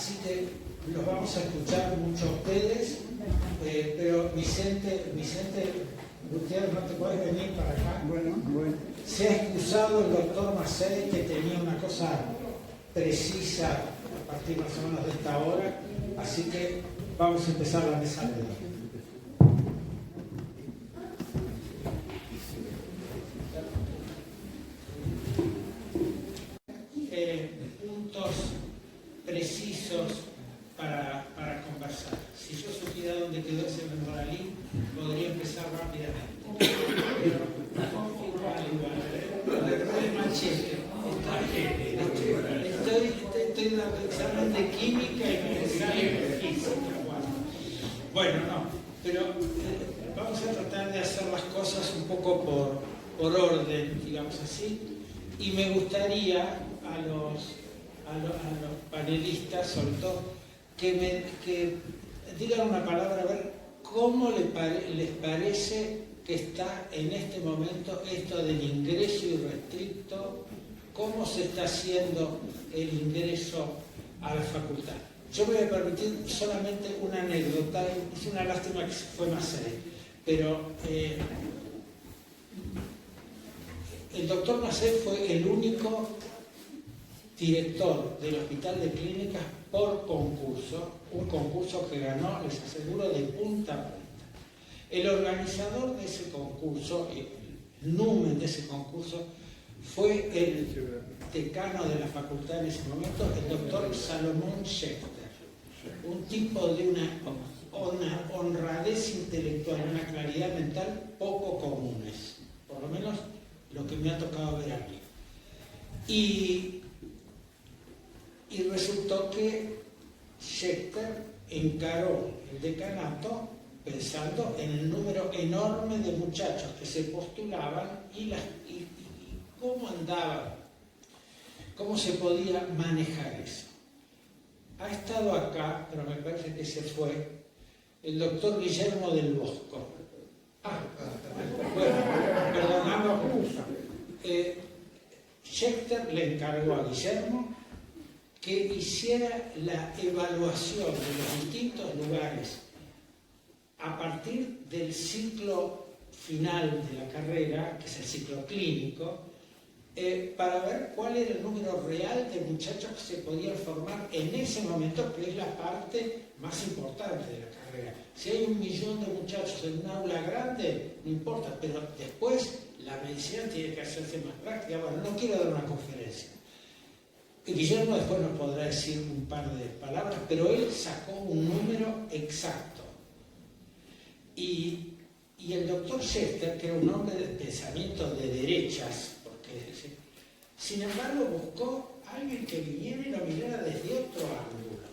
Así que los vamos a escuchar mucho a ustedes, pero Vicente Gutiérrez, no te puedes venir para acá. Bueno. Se ha excusado el doctor Macei, que tenía una cosa precisa a partir más o menos de esta hora, así que vamos a empezar la mesa de hoy. Puntos precisos para conversar. Si yo supiera dónde quedó ese memoralín, podría empezar rápidamente. Estoy dando examen de química y me sale de física. Bueno, no, pero vamos a tratar de hacer las cosas un poco por orden, digamos así, y me gustaría a los panelistas, sobre todo, que digan una palabra, a ver cómo les parece que está en este momento esto del ingreso irrestricto, cómo se está haciendo el ingreso a la facultad. Yo me voy a permitir solamente una anécdota, es una lástima que se fue Macei, pero el doctor Macei fue el único director del Hospital de Clínicas por concurso, un concurso que ganó, les aseguro, de punta a punta. El organizador de ese concurso, el numen de ese concurso, fue el decano de la facultad en ese momento, el doctor Salomón Schechter, un tipo de una honradez intelectual, una claridad mental poco comunes, por lo menos lo que me ha tocado ver a mí. Y resultó que Schechter encaró el decanato pensando en el número enorme de muchachos que se postulaban y cómo andaba, cómo se podía manejar eso. Ha estado acá, pero me parece que se fue, el doctor Guillermo del Bosco. Bueno, perdonamos. Schechter le encargó a Guillermo que hiciera la evaluación de los distintos lugares a partir del ciclo final de la carrera, que es el ciclo clínico, para ver cuál era el número real de muchachos que se podían formar en ese momento, que es la parte más importante de la carrera. Si hay 1 millón de muchachos en un aula grande, no importa, pero después la medicina tiene que hacerse más práctica. Bueno, no quiero dar una conferencia. Guillermo después nos podrá decir un par de palabras, pero él sacó un número exacto. Y el doctor Schechter, que era un hombre de pensamiento de derechas, sin embargo buscó a alguien que viniera y lo mirara desde otro ángulo.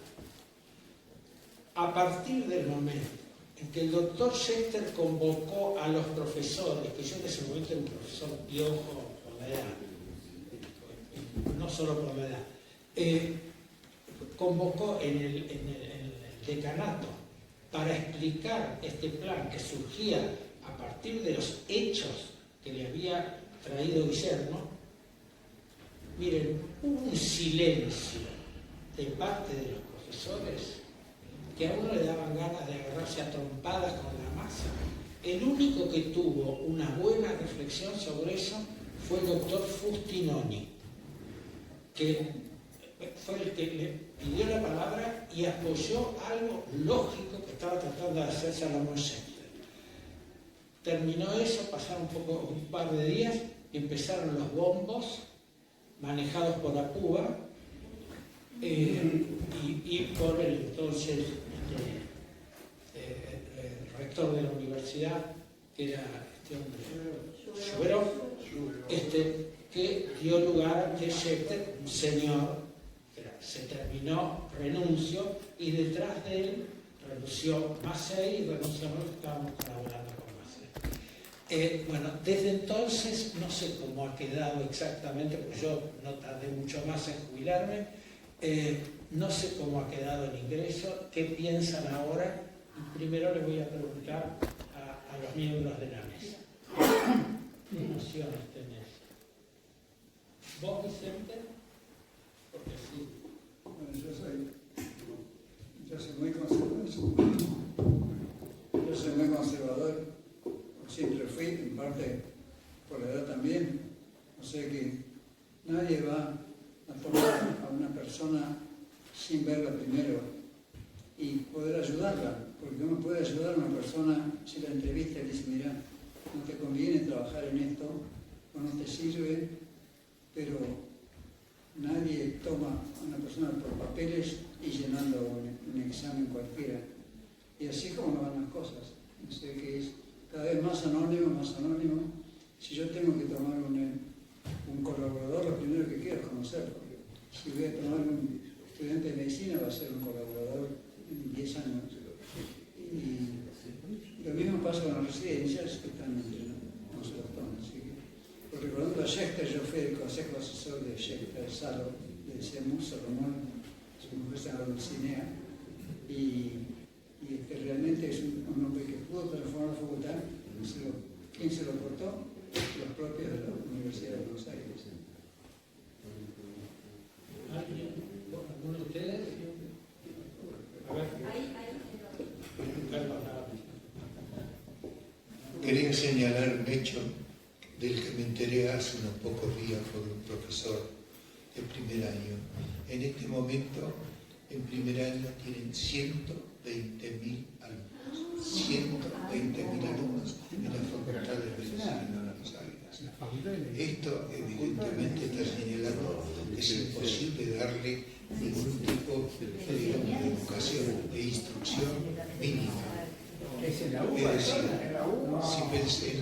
A partir del momento en que el doctor Schechter convocó a los profesores, que yo en ese momento era un profesor piojo por la edad, no solo por la edad, convocó en el decanato para explicar este plan que surgía a partir de los hechos que le había traído Guillermo. Miren, hubo un silencio de parte de los profesores que a uno le daban ganas de agarrarse a trompadas con la masa. El único que tuvo una buena reflexión sobre eso fue el doctor Fustinoni, que fue el que le pidió la palabra y apoyó algo lógico que estaba tratando de hacer Salomón Schechter. Terminó eso, pasaron un par de días y empezaron los bombos manejados por APUBA y por el entonces rector de la universidad, que era este hombre, Schuberov, que dio lugar a que Schechter, un señor, se terminó, renunció, y detrás de él renunció Macei y renunciamos, estábamos colaborando con Macei. Bueno, desde entonces no sé cómo ha quedado exactamente, porque yo no tardé mucho más en jubilarme, no sé cómo ha quedado el ingreso, qué piensan ahora, y primero le voy a preguntar a los miembros de la mesa. ¿Qué nociones tenés? ¿Vos, Vicente? Porque sí. Bueno, yo soy Yo soy muy conservador, siempre fui, en parte por la edad también. O sea que nadie va a tomar a una persona sin verla primero y poder ayudarla, porque uno puede ayudar a una persona si la entrevista y dice, mira, no te conviene trabajar en esto, o no te sirve, pero nadie toma a una persona por papeles y llenando un examen cualquiera. Y así como no van las cosas. O sea que es cada vez más anónimo, más anónimo. Si yo tengo que tomar un colaborador, lo primero que quiero es conocerlo. Si voy a tomar un estudiante de medicina, va a ser un colaborador en 10 años. Y lo mismo pasa con las residencias que están entre nosotros. Así que, pues recordando a Schechter, yo fui el consejo asesor de Schechter, Salo, le decíamos Salomón, su mujer se llama Dulcinea, y realmente es un hombre que pudo transformar la facultad. ¿Quién se lo cortó? Los propios de la Universidad de Buenos Aires. ¿Alguno de ustedes? A ver. Quería señalar un hecho del que me enteré hace unos pocos días por un profesor de primer año. En este momento, en primer año, tienen 120.000 alumnos. 120.000 alumnos en la Facultad de Medicina de Buenos Aires. Esto evidentemente está señalando que es imposible darle ningún tipo de educación, de instrucción mínima. Es en la Es UBA, decir, en la UBA.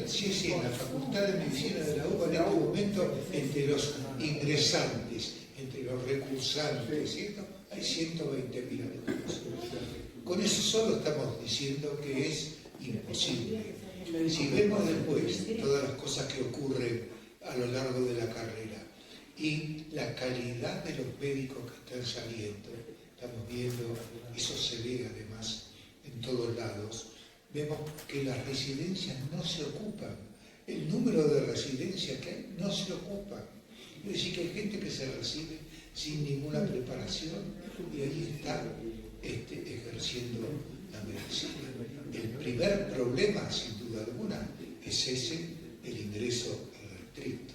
sí, en la Facultad de Medicina de la UBA en este momento, entre los ingresantes, entre los recursantes, ¿cierto? Hay 120.000 alumnos. Con eso solo estamos diciendo que es imposible. Si vemos después todas las cosas que ocurren a lo largo de la carrera y la calidad de los médicos que están saliendo, estamos viendo, eso se ve además en todos lados, vemos que las residencias no se ocupan. El número de residencias que hay no se ocupan. Es decir, que hay gente que se recibe sin ninguna preparación y ahí está ejerciendo la medicina. El primer problema, sin duda alguna, es ese, el ingreso restricto.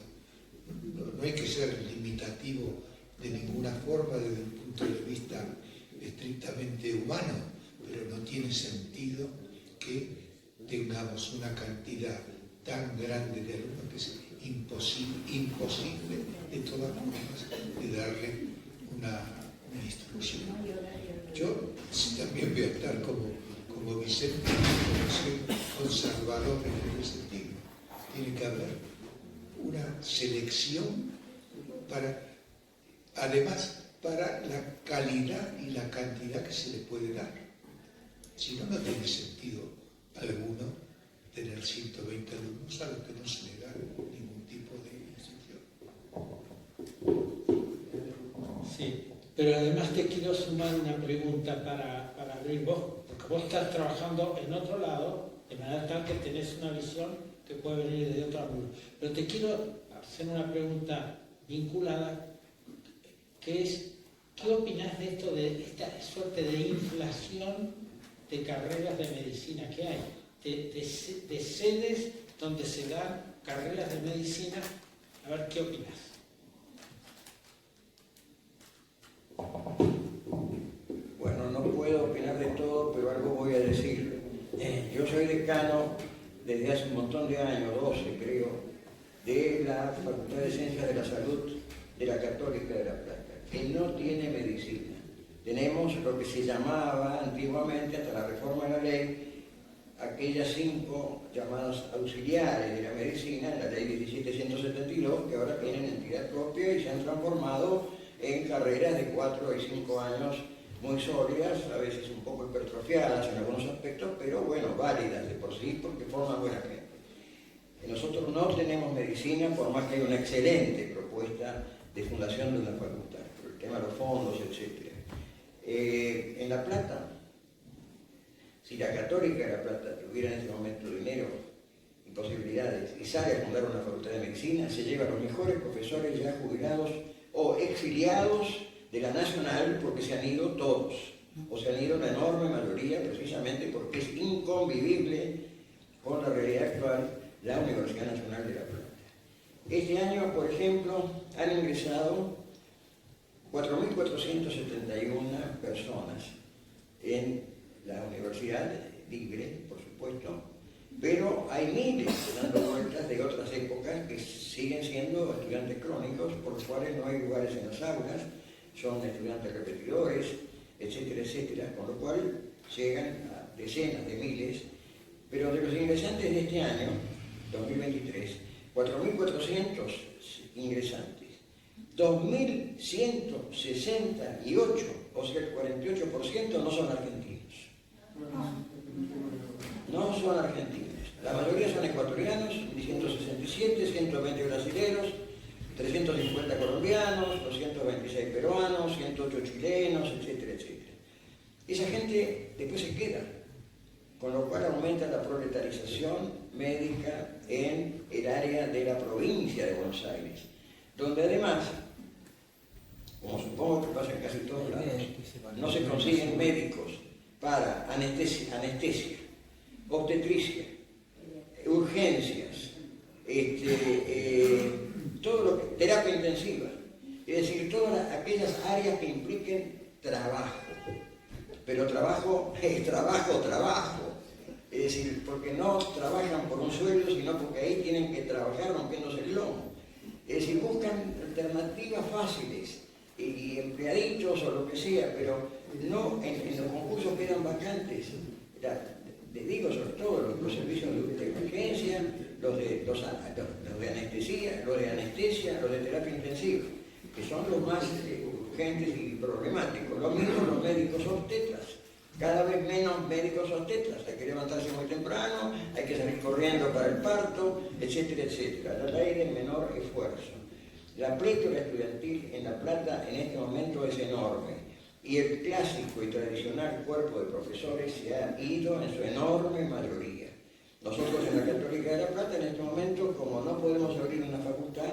No hay que ser limitativo de ninguna forma desde el punto de vista estrictamente humano, pero no tiene sentido que tengamos una cantidad tan grande de alumnos que es imposible de todas formas de darle una instrucción. Yo también voy a estar como Vicente, soy conservador en ese sentido. Tiene que haber una selección además para la calidad y la cantidad que se le puede dar. Si no, no tiene sentido alguno tener 120 alumnos a los que no se le da ningún tipo de instrucción. Sí, pero además te quiero sumar una pregunta para abrir vos, porque vos estás trabajando en otro lado, de manera tal que tenés una visión que puede venir de otro ángulo. Pero te quiero hacer una pregunta vinculada, que es, ¿qué opinás de esto, de esta suerte de inflación de carreras de medicina que hay? De sedes donde se dan carreras de medicina. A ver, ¿qué opinas? Bueno, no puedo opinar de todo, pero algo voy a decir. Yo soy decano desde hace un montón de años, 12 creo, de la Facultad de Ciencias de la Salud de la Católica de La Plata, que no tiene medicina. Tenemos lo que se llamaba antiguamente, hasta la reforma de la ley, aquellas 5 llamadas auxiliares de la medicina, en la ley 1772, que ahora tienen entidad propia y se han transformado en carreras de 4 y 5 años muy sólidas, a veces un poco hipertrofiadas en algunos aspectos, pero bueno, válidas de por sí porque forman buena gente. Nosotros no tenemos medicina, por más que hay una excelente propuesta de fundación de una facultad, por el tema de los fondos, etc. En La Plata, si la Católica de La Plata tuviera en este momento dinero y posibilidades y sale a fundar una facultad de medicina, se lleva a los mejores profesores ya jubilados o exiliados de la Nacional porque se han ido todos. o se han ido la enorme mayoría precisamente porque es inconvivible con la realidad actual la Universidad Nacional de La Plata. Este año, por ejemplo, han ingresado 4.471 personas en la universidad libre, por supuesto, pero hay miles dando vueltas de otras épocas que siguen siendo estudiantes crónicos, por los cuales no hay lugares en las aulas, son estudiantes repetidores, etcétera, etcétera, con lo cual llegan a decenas de miles, pero de los ingresantes de este año, 2023, 4.400 ingresantes, 2.168, o sea el 48% no son argentinos. No son argentinos. La mayoría son ecuatorianos, 167, 120 brasileños, 350 colombianos, 226 peruanos, 108 chilenos, etcétera, etcétera. Esa gente después se queda, con lo cual aumenta la proletarización médica en el área de la provincia de Buenos Aires, donde además, como supongo que pasa en casi todos lados, no se consiguen médicos para anestesia, obstetricia, urgencias, todo lo que, terapia intensiva, es decir, todas aquellas áreas que impliquen trabajo, pero trabajo es trabajo, es decir, porque no trabajan por un sueldo, sino porque ahí tienen que trabajar rompiéndose el lomo, es decir, buscan alternativas fáciles y empleaditos o lo que sea, pero no en los concursos quedan vacantes. Les digo sobre todo los servicios de emergencia, los de anestesia, los de terapia intensiva, que son los más urgentes y problemáticos. Lo mismo los médicos obstetras, cada vez menos médicos obstetras, hay que levantarse muy temprano, hay que salir corriendo para el parto, etcétera, etcétera. La ley de menor esfuerzo. La plétora estudiantil en La Plata en este momento es enorme. Y el clásico y tradicional cuerpo de profesores se ha ido en su enorme mayoría. Nosotros en la Católica de La Plata en este momento, como no podemos abrir una facultad,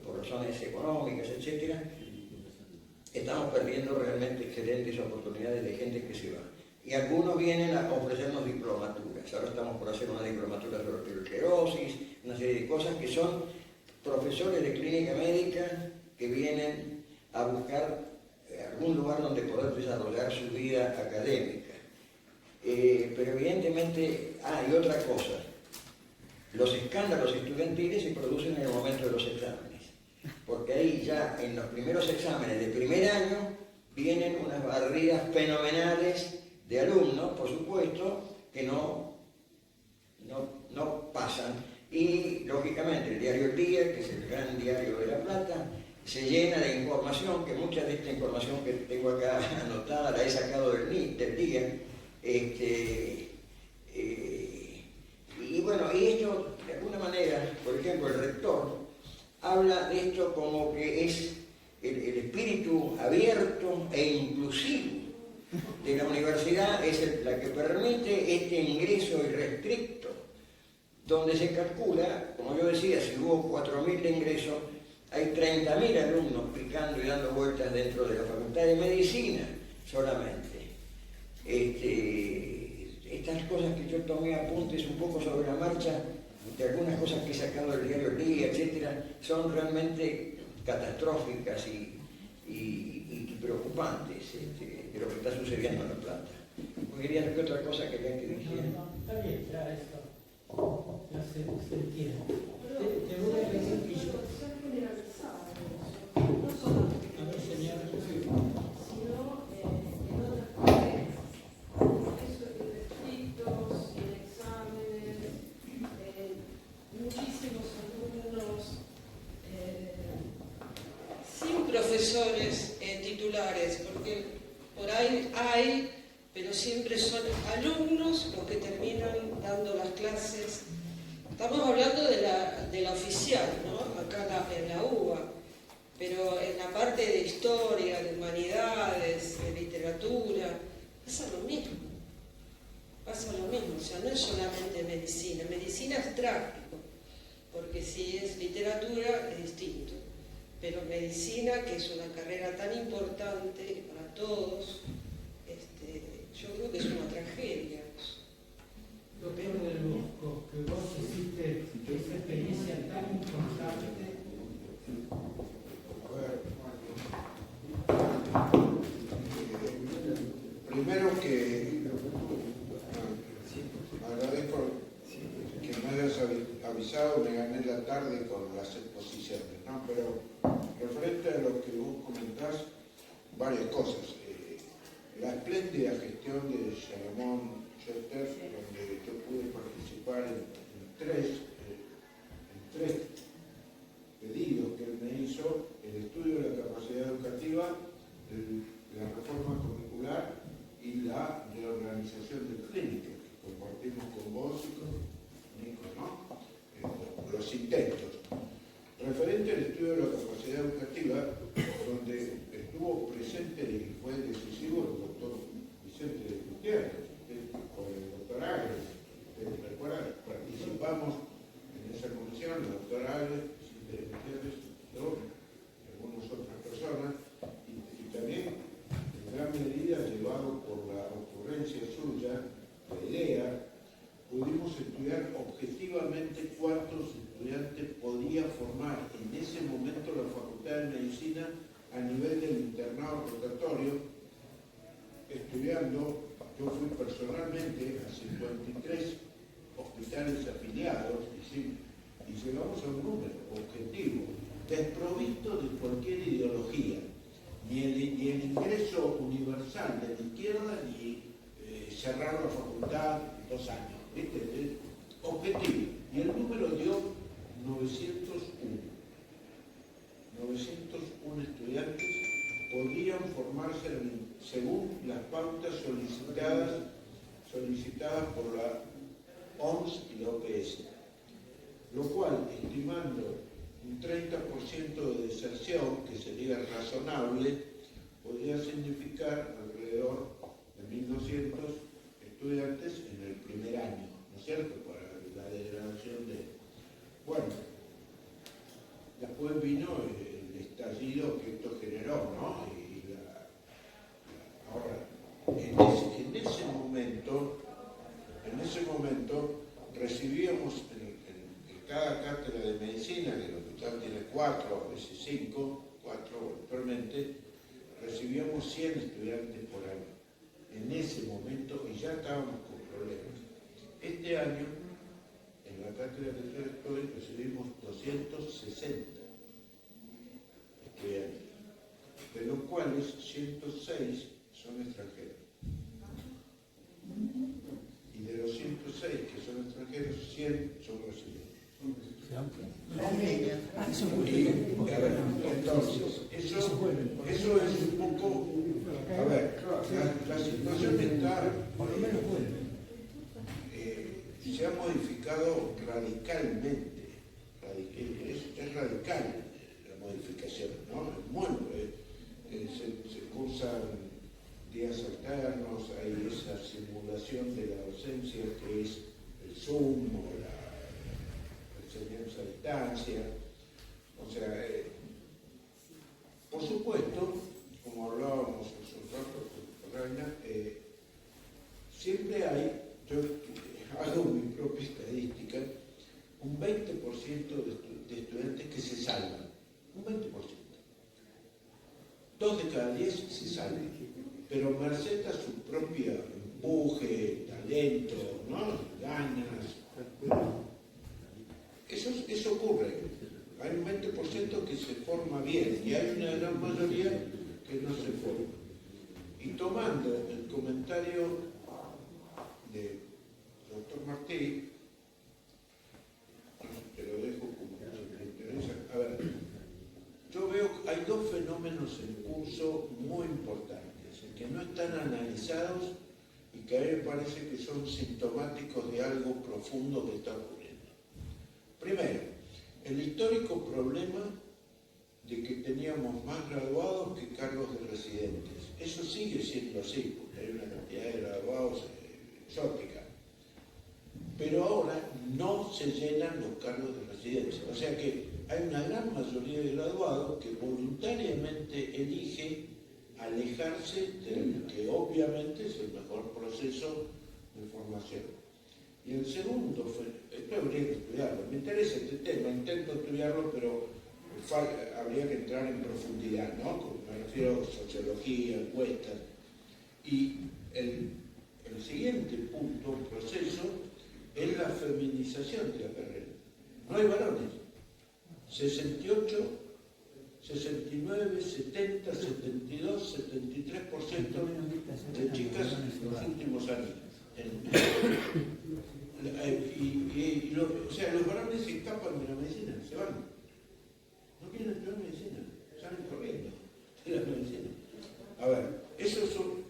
por razones económicas, etc., estamos perdiendo realmente excelentes oportunidades de gente que se va. Y algunos vienen a ofrecernos diplomaturas. Ahora estamos por hacer una diplomatura sobre tuberculosis, una serie de cosas que son profesores de clínica médica que vienen a buscar algún lugar donde poder desarrollar su vida académica. Pero evidentemente, y otra cosa, los escándalos estudiantiles se producen en el momento de los exámenes, porque ahí ya en los primeros exámenes de primer año vienen unas barridas fenomenales de alumnos, por supuesto, que no pasan, y lógicamente el diario El Día, que es el gran diario de La Plata, se llena de información, que mucha de esta información que tengo acá anotada la he sacado del día, y bueno, y esto de alguna manera, por ejemplo, el rector habla de esto como que es el espíritu abierto e inclusivo de la universidad, es la que permite este ingreso irrestricto, donde se calcula, como yo decía, si hubo 4.000 de ingresos, hay 30.000 alumnos picando y dando vueltas dentro de la Facultad de Medicina solamente. Estas cosas que yo tomé apuntes un poco sobre la marcha, de algunas cosas que he sacado del diario El Día, etcétera, son realmente catastróficas y preocupantes de lo que está sucediendo en La Plata. Quería ver qué otra cosa quería que dijera. Está bien, ya esto. Ya se entiende. Te voy a pedir que yo. A ver, señora. Sino en otras carreras, esos restritos, en exámenes, muchísimos alumnos sin profesores titulares, porque por ahí hay, pero siempre son alumnos los que terminan dando las clases. Estamos hablando de la oficial, ¿no? Acá en la UBA. Pero en la parte de historia, de humanidades, de literatura, pasa lo mismo. O sea, no es solamente medicina. Medicina es práctico, porque si es literatura es distinto. Pero medicina, que es una carrera tan importante para todos, yo creo que es una tragedia. Lo peor del Bosco, que vos hiciste esa experiencia tan importante. Primero que agradezco que me hayas avisado, me gané la tarde con las exposiciones, ¿no? Pero referente a lo que vos comentás, varias cosas. La espléndida gestión de Salomón Schuster, donde yo pude participar en tres pedidos que él me hizo: el estudio de la capacidad educativa, la reforma curricular y la reorganización del clínico, que compartimos con vos y con Nico, ¿no? Los intentos. Referente al estudio de la capacidad educativa, donde estuvo presente y fue decisivo el doctor Vicente Gutiérrez, con el doctor Agres. ¿Recuerdan? Participamos en esa comisión, el doctor Agres, Vicente Gutiérrez, yo, y algunas otras personas, y también en gran medida llevado por la ocurrencia suya, la idea, pudimos estudiar objetivamente cuántos estudiantes podía formar en ese momento la Facultad de Medicina a nivel del internado rotatorio, estudiando. Yo fui personalmente a 53 hospitales afiliados y llegamos a un número objetivo, desprovisto de cualquier ideología, ni el ingreso universal de la izquierda, ni cerrar la facultad 2 años. ¿Viste? Objetivo. Y el número dio 901. 901 estudiantes podían formarse según las pautas solicitadas por la OMS y la OPS, lo cual, estimando un 30% de deserción, que sería razonable, podría significar alrededor de 1.200 estudiantes en el primer año, ¿no es cierto?, para la degradación de... Bueno, después vino el estallido que esto generó, ¿no? Y ahora, en ese momento recibíamos en cada cátedra de medicina, que el hospital tiene 4, a veces 4 actualmente, recibíamos 100 estudiantes por año. En ese momento, y ya estábamos con problemas. Este año, en la cátedra que yo estoy, recibimos 260 estudiantes, de los cuales 106 son extranjeros. Y de los 106 que son extranjeros, 100 son brasileños. Entonces, eso es un poco... A ver, la situación está... Por lo menos vuelve. Se ha modificado radicalmente. Es radical la modificación, ¿no? Es muy... se cursan días alternos, hay esa simulación de la docencia que es el Zoom o la enseñanza a distancia. O sea, por supuesto, como hablábamos hace un rato con Reina, siempre hay, yo hago mi propia estadística, un 20% de estudiantes que se salvan, un 20%. 2 de cada 10 se salvan, pero merced a su propio empuje, talento, ¿no? Ganas. Eso ocurre. Hay un 20% que se forma bien y hay una gran mayoría que no se forma. Y tomando el comentario del doctor Martí, te lo dejo como si te interesa. A ver, yo veo que hay 2 fenómenos en curso muy importantes, que no están analizados y que a mí me parece que son sintomáticos de algo profundo que está ocurriendo. Primero, el histórico problema de que teníamos más graduados que cargos de residentes. Eso sigue siendo así, porque hay una cantidad de graduados exótica. Pero ahora no se llenan los cargos de residencia. O sea que hay una gran mayoría de graduados que voluntariamente elige alejarse del que obviamente es el mejor proceso de formación. Y el segundo, esto habría que estudiarlo, me interesa este tema, intento estudiarlo, pero habría que entrar en profundidad, ¿no? Me refiero a sociología, encuestas. Y el siguiente punto, proceso, es la feminización de la carrera. No hay varones. 68, 69, 70, 72, 73% de chicas en los últimos años. O sea, los varones se escapan de la medicina, se van. No quieren estudiar medicina, salen corriendo de la medicina. A ver, eso son...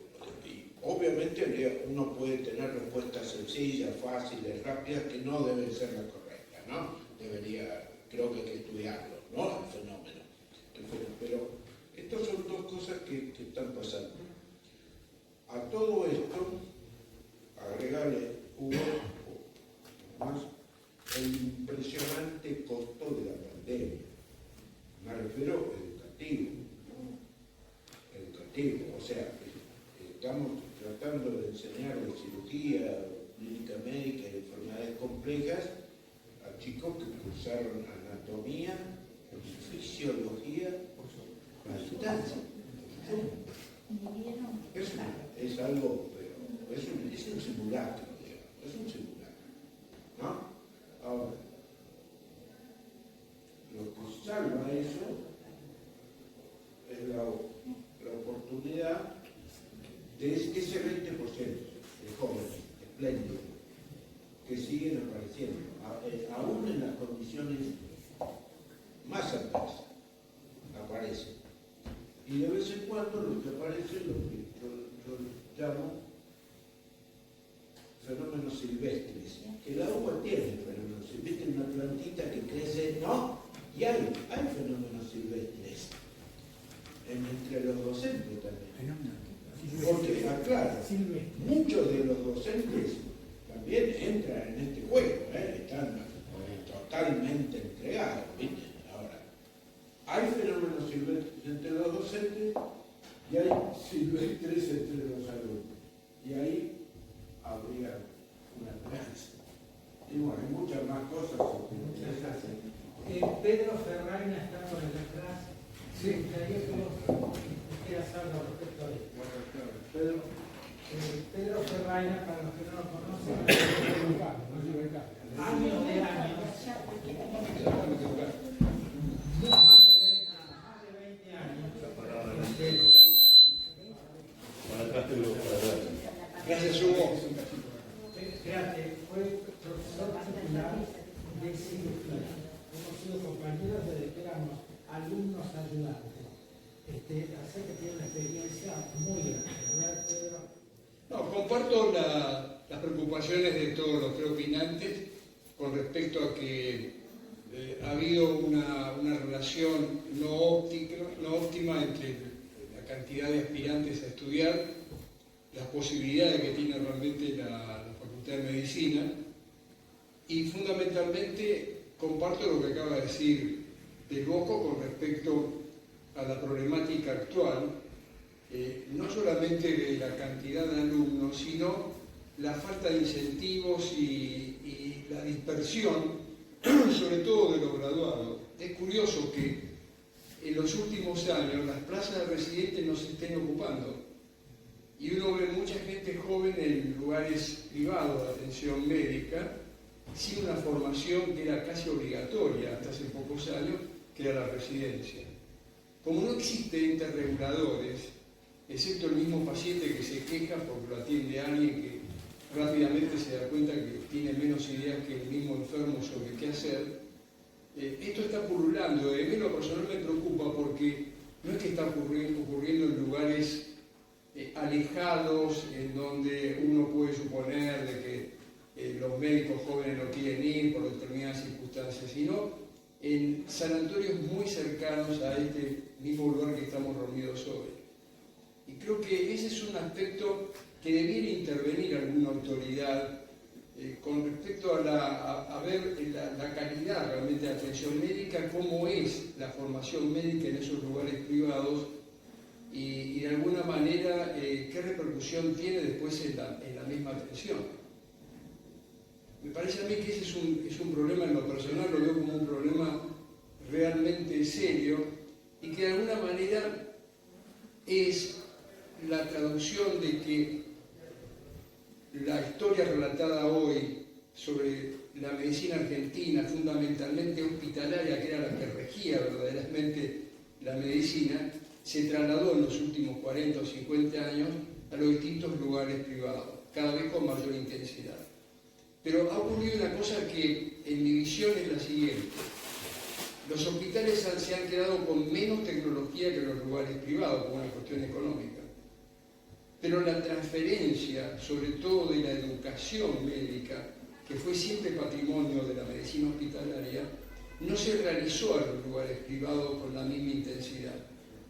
Obviamente uno puede tener respuestas sencillas, fáciles, rápidas, que no deben ser las correctas, ¿no? Creo que hay que estudiarlo, ¿no? El fenómeno. Pero estas son dos cosas que están pasando. A todo esto, agregarle más el impresionante costo de la pandemia. Me refiero educativo, o sea, estamos tratando de enseñarle cirugía, clínica médica y enfermedades complejas a chicos que cursaron anatomía, fisiología a distancia. Es algo, pero es un simulacro, digamos, es un simulacro, ¿no? Ahora, lo que salva eso es la oportunidad de ese 20% de jóvenes espléndidos que siguen apareciendo, aún en las condiciones más adversas, aparecen. Y de vez en cuando los que aparecen, lo que yo llamo fenómenos silvestres, que la uva tiene fenómenos silvestres, una plantita que crece, ¿no? Y hay fenómenos silvestres entre los docentes también. Porque, claro, muchos de los docentes también entran en este juego, están totalmente entregados, ¿viste? Ahora, hay fenómenos silvestres entre los docentes y hay silvestres entre los alumnos. Y ahí habría una esperanza. Y bueno, hay muchas más cosas. Pedro Ferraina está por detrás. Sí. Me gustaría que vos quieras algo respecto a esto. Pedro Ferraina, para los que no lo conocen, años de años, más de 20 años. Gracias, Hugo. Fíjate, fue profesor titular de cirugía. Hemos sido compañeros desde que éramos alumnos ayudantes. Así que tiene una experiencia muy grande, ¿verdad, Pedro? No, comparto las preocupaciones de todos los preopinantes con respecto a que ha habido una relación no óptima entre la cantidad de aspirantes a estudiar, las posibilidades que tiene realmente la Facultad de Medicina, y fundamentalmente comparto lo que acaba de decir Del Bosco con respecto a la problemática actual, no solamente de la cantidad de alumnos, sino la falta de incentivos y la dispersión, sobre todo de los graduados. Es curioso que en los últimos años las plazas de residentes no se estén ocupando y uno ve mucha gente joven en lugares privados de atención médica sin una formación que era casi obligatoria hasta hace pocos años, que era la residencia. Como no existen entes reguladores, excepto el mismo paciente que se queja porque lo atiende alguien que rápidamente se da cuenta que tiene menos ideas que el mismo enfermo sobre qué hacer, esto está pululando. A mí lo personal me preocupa porque no es que está ocurriendo en lugares alejados, en donde uno puede suponer de que los médicos jóvenes no quieren ir por determinadas circunstancias, sino en sanatorios muy cercanos a este mismo lugar que estamos reunidos hoy. Y creo que ese es un aspecto que debiera intervenir alguna autoridad con respecto a ver la calidad realmente de atención médica, cómo es la formación médica en esos lugares privados, y de alguna manera qué repercusión tiene después en la misma atención. Me parece a mí que ese es un problema en lo personal, lo veo como un problema realmente serio y que de alguna manera es la traducción de que la historia relatada hoy sobre la medicina argentina, fundamentalmente hospitalaria, que era la que regía verdaderamente la medicina, se trasladó en los últimos 40 o 50 años a los distintos lugares privados, cada vez con mayor intensidad. Pero ha ocurrido una cosa que en mi visión es la siguiente. Los hospitales se han quedado con menos tecnología que los lugares privados, por una cuestión económica. Pero la transferencia, sobre todo de la educación médica, que fue siempre patrimonio de la medicina hospitalaria, no se realizó a los lugares privados con la misma intensidad.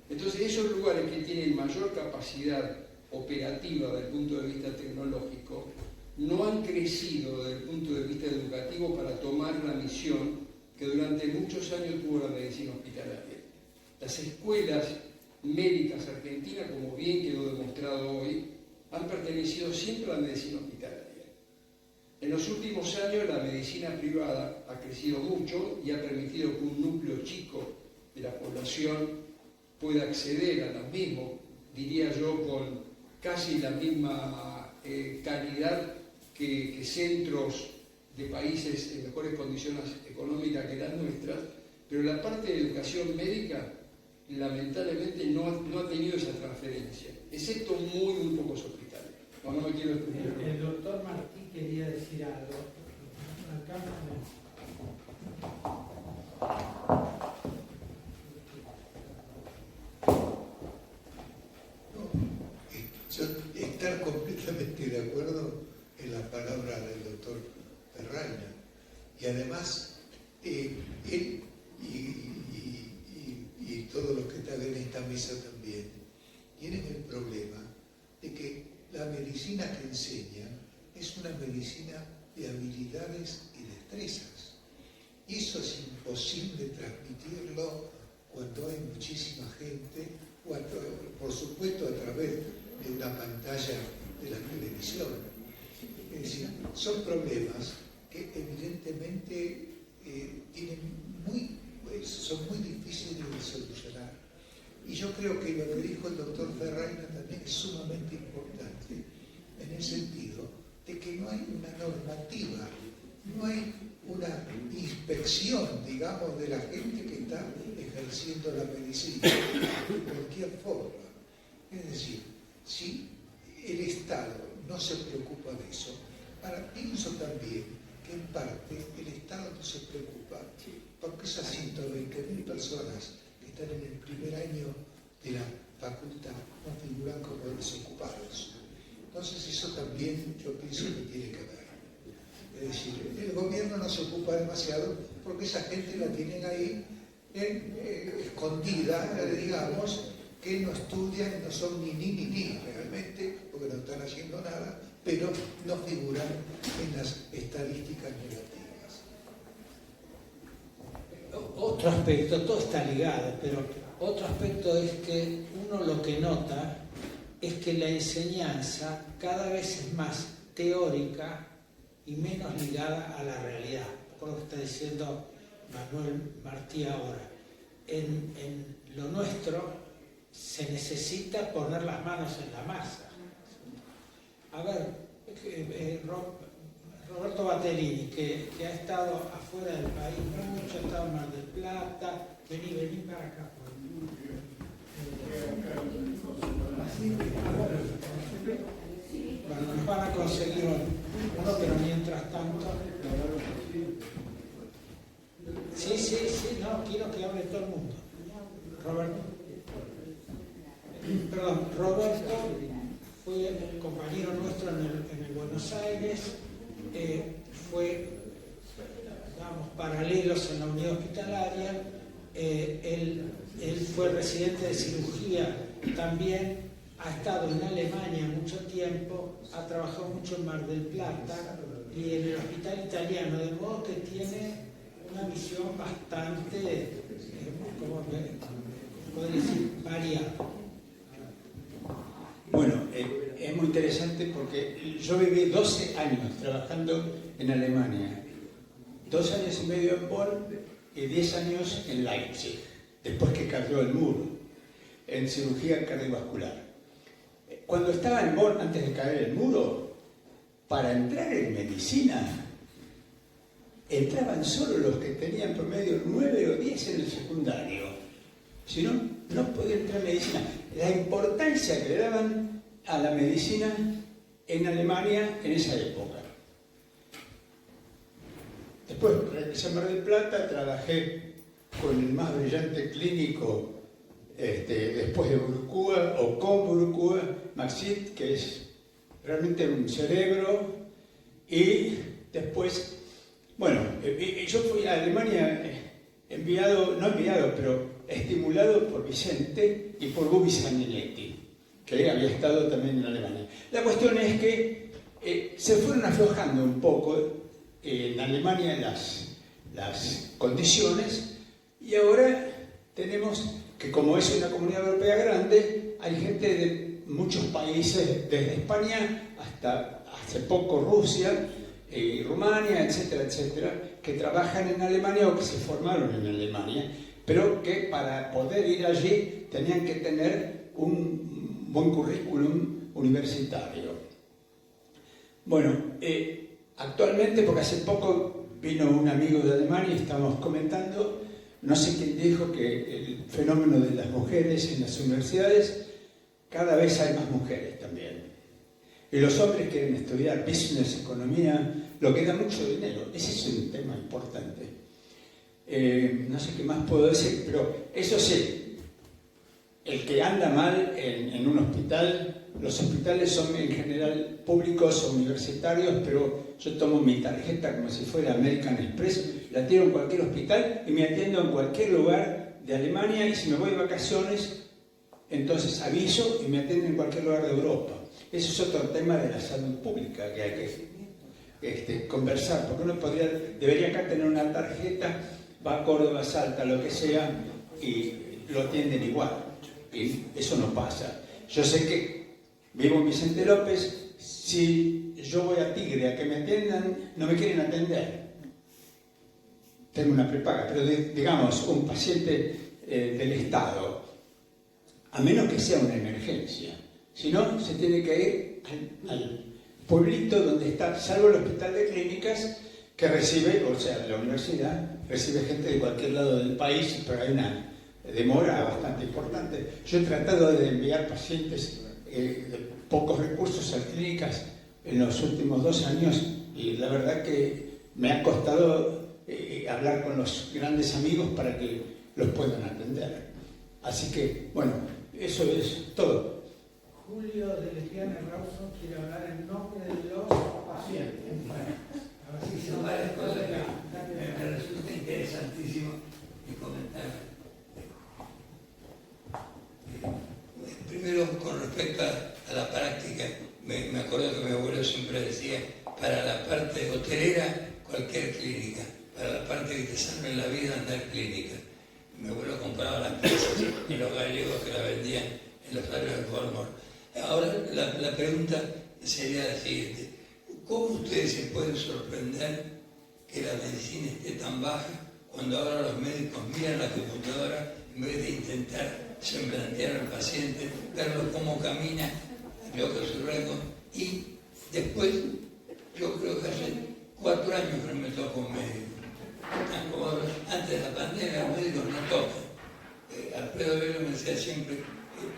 Entonces, esos lugares que tienen mayor capacidad operativa desde el punto de vista tecnológico, no han crecido desde el punto de vista educativo para tomar la misión que durante muchos años tuvo la medicina hospitalaria. Las escuelas médicas argentinas, como bien quedó demostrado hoy, han pertenecido siempre a la medicina hospitalaria. En los últimos años la medicina privada ha crecido mucho y ha permitido que un núcleo chico de la población pueda acceder a los mismos, diría yo, con casi la misma calidad que centros de países en mejores condiciones económicas que las nuestras, pero la parte de educación médica lamentablemente no ha tenido esa transferencia, excepto muy pocos hospitales. No me quiero explicar. El doctor Martí quería decir algo. Yo estar completamente de acuerdo en la palabra del doctor Ferraina. Y además, él y todos los que están en esta mesa también tienen el problema de que la medicina que enseña es una medicina de habilidades y destrezas. Y eso es imposible transmitirlo cuando hay muchísima gente, por supuesto a través de una pantalla de la televisión. Es decir, son problemas que evidentemente son muy difíciles de solucionar. Y yo creo que lo que dijo el doctor Ferraina también es sumamente importante, en el sentido de que no hay una normativa, no hay una inspección, digamos, de la gente que está ejerciendo la medicina, de cualquier forma. Es decir, si el Estado no se preocupa de eso, ahora pienso también que en parte el Estado no se preocupa porque esas 120.000 personas que están en el primer año de la facultad no figuran como desocupados. Entonces eso también yo pienso que tiene que ver. Es decir, el gobierno no se ocupa demasiado porque esa gente la tienen ahí escondida, digamos, que no estudian, no son ni realmente, porque no están haciendo nada, pero no figuran en las estadísticas negativas. Otro aspecto, todo está ligado, pero otro aspecto es que uno lo que nota es que la enseñanza cada vez es más teórica y menos ligada a la realidad, por lo que está diciendo Manuel Martí ahora. En lo nuestro se necesita poner las manos en la masa. A ver, Roberto Batterini, que ha estado afuera del país mucho, ha estado en Mar del Plata, vení para acá. Bueno, nos van a conseguir uno, pero mientras tanto... Sí, no, quiero que hable todo el mundo. Roberto fue compañero nuestro en el Buenos Aires, fue, digamos, paralelos en la unidad hospitalaria, él fue residente de cirugía también, ha estado en Alemania mucho tiempo, ha trabajado mucho en Mar del Plata y en el hospital italiano, de modo que tiene una visión bastante, ¿cómo podría decir?, variada. interesante porque yo viví 12 años trabajando en Alemania, 2 años y medio en Bonn y 10 años en Leipzig, después que cayó el muro, en cirugía cardiovascular. Cuando estaba en Bonn, antes de caer el muro, para entrar en medicina, entraban solo los que tenían promedio 9 o 10 en el secundario. Si no, no podía entrar en medicina. La importancia que le daban a la medicina en Alemania en esa época. Después regresé a Mar del Plata, trabajé con el más brillante clínico después de Burkua o con Burkua, Maxit, que es realmente un cerebro, y después, bueno, yo fui a Alemania pero estimulado por Vicente y por Bubi Sanguinetti, que había estado también en Alemania. La cuestión es que se fueron aflojando un poco en Alemania las condiciones, y ahora tenemos que, como es una comunidad europea grande, hay gente de muchos países, desde España hasta hace poco Rusia, Rumania, etcétera, etcétera, que trabajan en Alemania o que se formaron en Alemania, pero que para poder ir allí tenían que tener un buen currículum universitario. Bueno, actualmente, porque hace poco vino un amigo de Alemania y estábamos comentando, no sé quién dijo que el fenómeno de las mujeres en las universidades, cada vez hay más mujeres también. Y los hombres quieren estudiar business, economía, lo que da mucho dinero. Ese es un tema importante. No sé qué más puedo decir, pero eso sí, el que anda mal en un hospital, los hospitales son en general públicos o universitarios, pero yo tomo mi tarjeta como si fuera American Express, la tiro en cualquier hospital y me atiendo en cualquier lugar de Alemania, y si me voy de vacaciones, entonces aviso y me atienden en cualquier lugar de Europa. Ese es otro tema de la salud pública que hay que conversar, porque uno debería acá tener una tarjeta, va a Córdoba, Salta, lo que sea, y lo atienden igual. Y eso no pasa. Yo sé que vivo en Vicente López, si yo voy a Tigre a que me atiendan, no me quieren atender. Tengo una prepaga, pero digamos, un paciente del Estado, a menos que sea una emergencia, si no, se tiene que ir al pueblito donde está, salvo el hospital de clínicas, que recibe, o sea, la universidad recibe gente de cualquier lado del país, pero hay una demora bastante importante. Yo he tratado de enviar pacientes de pocos recursos a clínicas en los últimos 2 años, y la verdad que me ha costado hablar con los grandes amigos para que los puedan atender. Así que, bueno, eso es todo. Julio de Lesbiana Rawson quiere hablar en nombre de los pacientes. Bueno, a ver si son varias cosas que me resulta interesantísimo y comentar. Primero, con respecto a la práctica, me acuerdo que mi abuelo siempre decía, para la parte hotelera, cualquier clínica, para la parte que te salve la vida, andar clínica. Mi abuelo compraba las piezas de los gallegos que la vendían en los barrios de Colmor. Ahora la pregunta sería la siguiente: ¿cómo ustedes se pueden sorprender que la medicina esté tan baja cuando ahora los médicos miran la computadora en vez de intentar semblantear al paciente, verlo cómo camina, yo que soy rengo, y después, yo creo que hace 4 años que no me toco un médico. Antes de la pandemia los médicos no tocan. Alfredo Velo me decía siempre,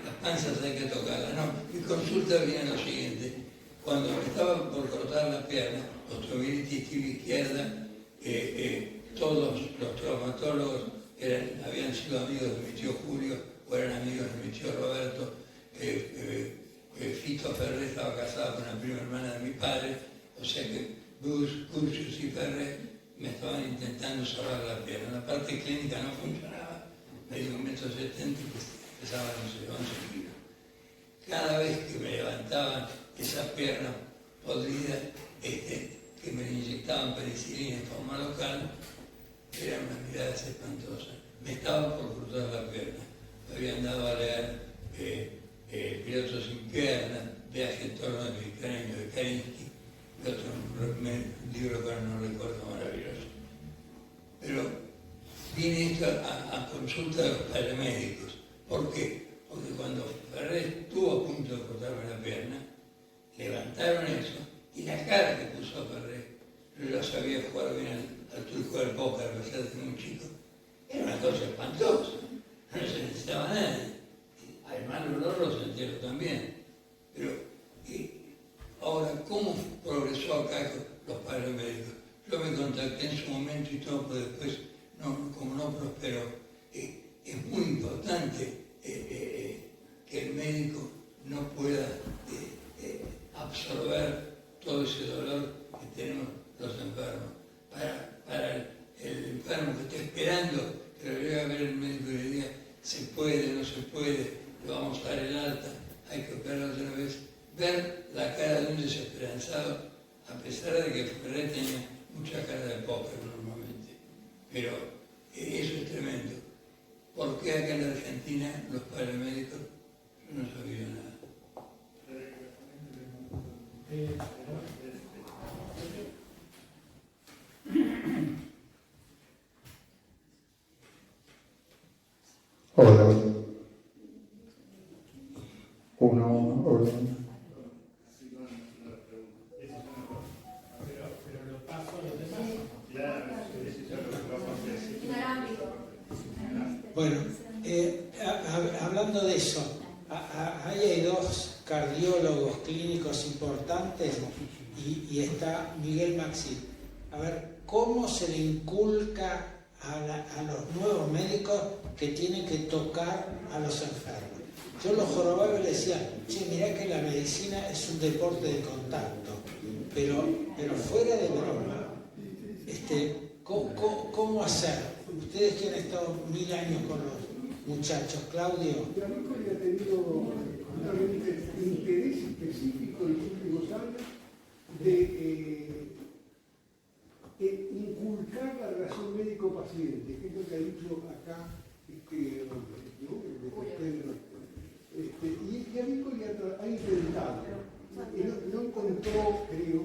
las panzas hay que tocarlas. No, mi consulta viene lo siguiente: cuando me estaba por cortar la pierna, osteomielitis tibia izquierda, todos los traumatólogos habían sido amigos de mi tío Julio, o eran amigos de mi tío Roberto. Fito Ferré estaba casado con la prima hermana de mi padre, o sea que Curcius y Ferré me estaban intentando salvar la pierna. La parte clínica no funcionaba, medio 1,70 m, pesaba no sé, 11 kilos. Cada vez que me levantaban esa pierna podrida, que me inyectaban penicilina en forma local, eran unas miradas espantosas. Me estaba por cruzar la pierna. Me habían dado a leer Piloto sin pierna, Viaje en torno al Mediterráneo de Karinsky, y otro libro que no recuerdo, maravilloso. Pero viene esto a consulta de los padres médicos. ¿Por qué? Porque cuando Ferrer estuvo a punto de cortarme la pierna, levantaron eso y la cara que puso Ferrer, yo ya sabía jugar bien al truco del póker, a pesar de ser muy chico, era una cosa espantosa, no se necesitaba nadie. Además el dolor lo sentieron también. Pero ahora, ¿cómo progresó acá con los padres médicos? Yo me contacté en su momento y todo, pero después, como no prosperó, es muy importante que el médico no pueda absorber todo ese dolor que tenemos los enfermos. Para el enfermo que está esperando que lo llegue a ver el médico y le diga, se puede, no se puede, le vamos a dar el alta, hay que operarlo otra vez. Ver la cara de un desesperanzado, a pesar de que Ferrer tenía mucha cara de póker normalmente. Pero eso es tremendo. ¿Por qué acá en la Argentina los padres médicos no sabían nada? Hola. Hola. Bueno, hablando de eso, ahí hay dos cardiólogos clínicos importantes y está Miguel Maxi. A ver, ¿cómo se le inculca a los nuevos médicos que tienen que tocar a los enfermos? Yo los jorobaba y les decía, che, mirá que la medicina es un deporte de contacto, pero fuera de broma, ¿cómo hacer? Ustedes que han estado 1000 años con los muchachos, Claudio. D'Amico ha tenido justamente interés específico en los últimos años de inculcar la relación médico-paciente, que es lo que ha dicho acá y Amico ya ha intentado, no encontró, creo,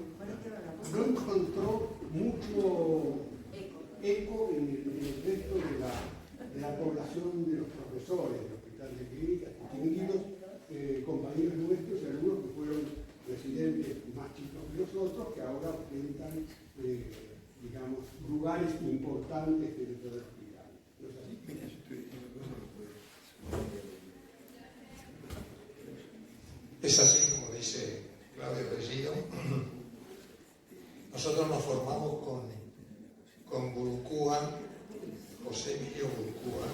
no encontró mucho eco en el resto de la población de los profesores del Hospital de Clínicas, distinguidos compañeros nuestros y algunos que fueron residentes más chicos que nosotros, que ahora ostentan, digamos, lugares importantes dentro del hospital. ¿No es así? Es así como dice Claudio Bellido. Nosotros nos formamos con Burucúa, José Emilio Burucúa,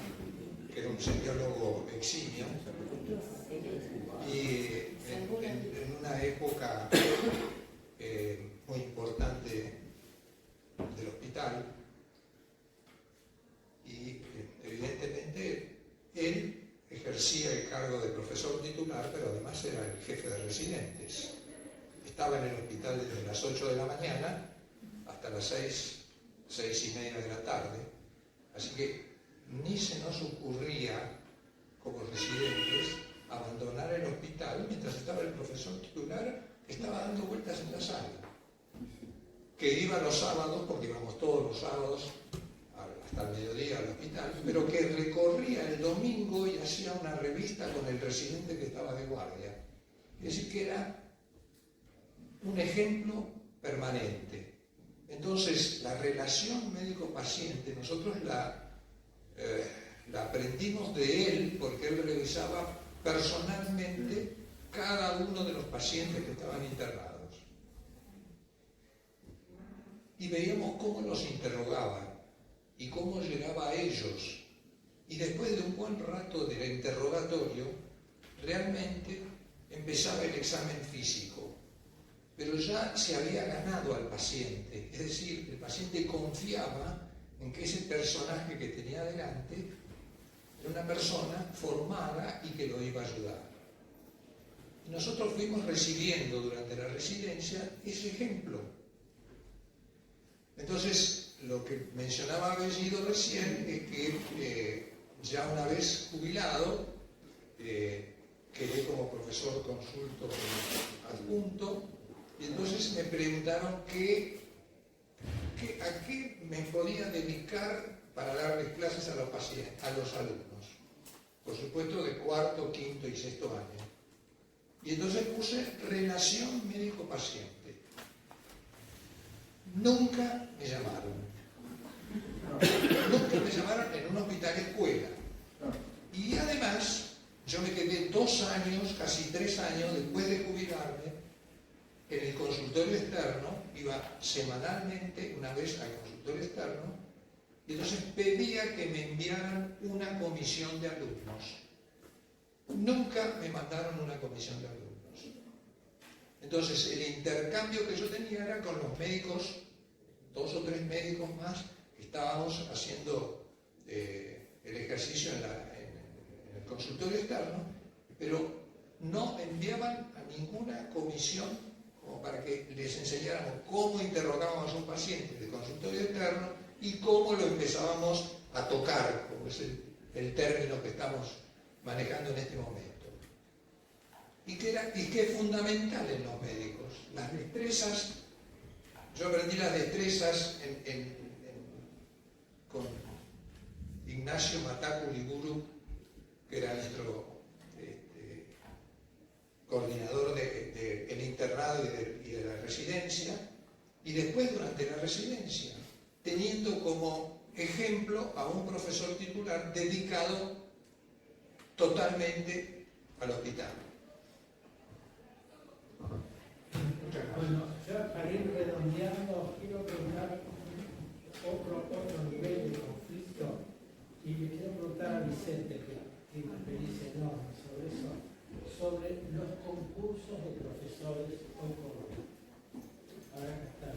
que era un semiólogo eximio, y en una época muy importante del hospital, y evidentemente él ejercía el cargo de profesor titular, pero además era el jefe de residentes. Estaba en el hospital desde las 8 de la mañana hasta las 6:30 de la tarde, así que ni se nos ocurría, como residentes, abandonar el hospital mientras estaba el profesor titular que estaba dando vueltas en la sala, que iba los sábados, porque íbamos todos los sábados hasta el mediodía al hospital, pero que recorría el domingo y hacía una revista con el residente que estaba de guardia. Es decir, que era un ejemplo permanente. Entonces, la relación médico-paciente, nosotros la aprendimos de él, porque él revisaba personalmente cada uno de los pacientes que estaban internados. Y veíamos cómo los interrogaba y cómo llegaba a ellos. Y después de un buen rato del interrogatorio, realmente empezaba el examen físico. Pero ya se había ganado al paciente, es decir, el paciente confiaba en que ese personaje que tenía delante era una persona formada y que lo iba a ayudar. Y nosotros fuimos recibiendo durante la residencia ese ejemplo. Entonces, lo que mencionaba Bellido recién es que ya una vez jubilado, quedé como profesor consulto adjunto, y entonces me preguntaron a qué me podía dedicar para darles clases a los alumnos, por supuesto de cuarto, quinto y sexto año. Y entonces puse relación médico-paciente. Nunca me llamaron. Nunca me llamaron en un hospital escuela. Y además, yo me quedé 2 años, casi 3 años, después de jubilarme, en el consultorio externo. Iba semanalmente, una vez al consultorio externo, y entonces pedía que me enviaran una comisión de alumnos. Nunca me mandaron una comisión de alumnos. Entonces, el intercambio que yo tenía era con los médicos, 2 o 3 médicos más, que estábamos haciendo el ejercicio en el consultorio externo, pero no enviaban a ninguna comisión como para que les enseñáramos cómo interrogábamos a un paciente de consultorio externo y cómo lo empezábamos a tocar, como es el término que estamos manejando en este momento. Y que es fundamental en los médicos. Las destrezas, yo aprendí las destrezas con Ignacio Matacu Liburu, que era nuestro coordinador del internado y de la residencia, y después durante la residencia, teniendo como ejemplo a un profesor titular dedicado totalmente al hospital. Bueno, ya para ir redondeando, quiero preguntar otro nivel de conflicto, y le quiero preguntar a Vicente, que tiene una experiencia enorme sobre eso, sobre los concursos de profesores hoy por hoy. Ahora que están.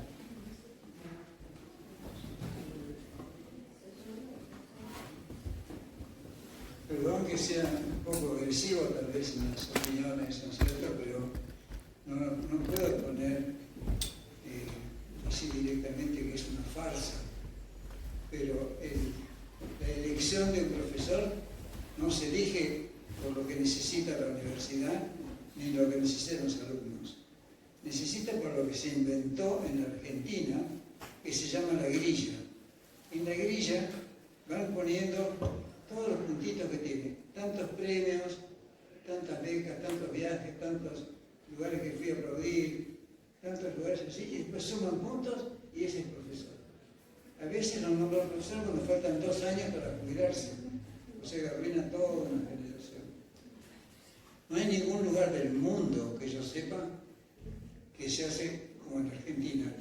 Perdón que sea un poco agresivo tal vez en las opiniones, ¿no es cierto? Pero no puedo decir directamente que es una farsa, pero la elección de un profesor no se elige por lo que necesita la universidad ni lo que necesitan los alumnos. Necesita por lo que se inventó en Argentina, que se llama la grilla. En la grilla van poniendo todos los puntitos que tiene, tantos premios, tantas becas, tantos viajes, tantos lugares que fui a aplaudir, tantos lugares así, y después suman puntos y ese es el profesor. A veces lo nombran profesor cuando faltan 2 años para jubilarse, o sea que arruina toda una generación. No hay ningún lugar del mundo que yo sepa que se hace como en Argentina.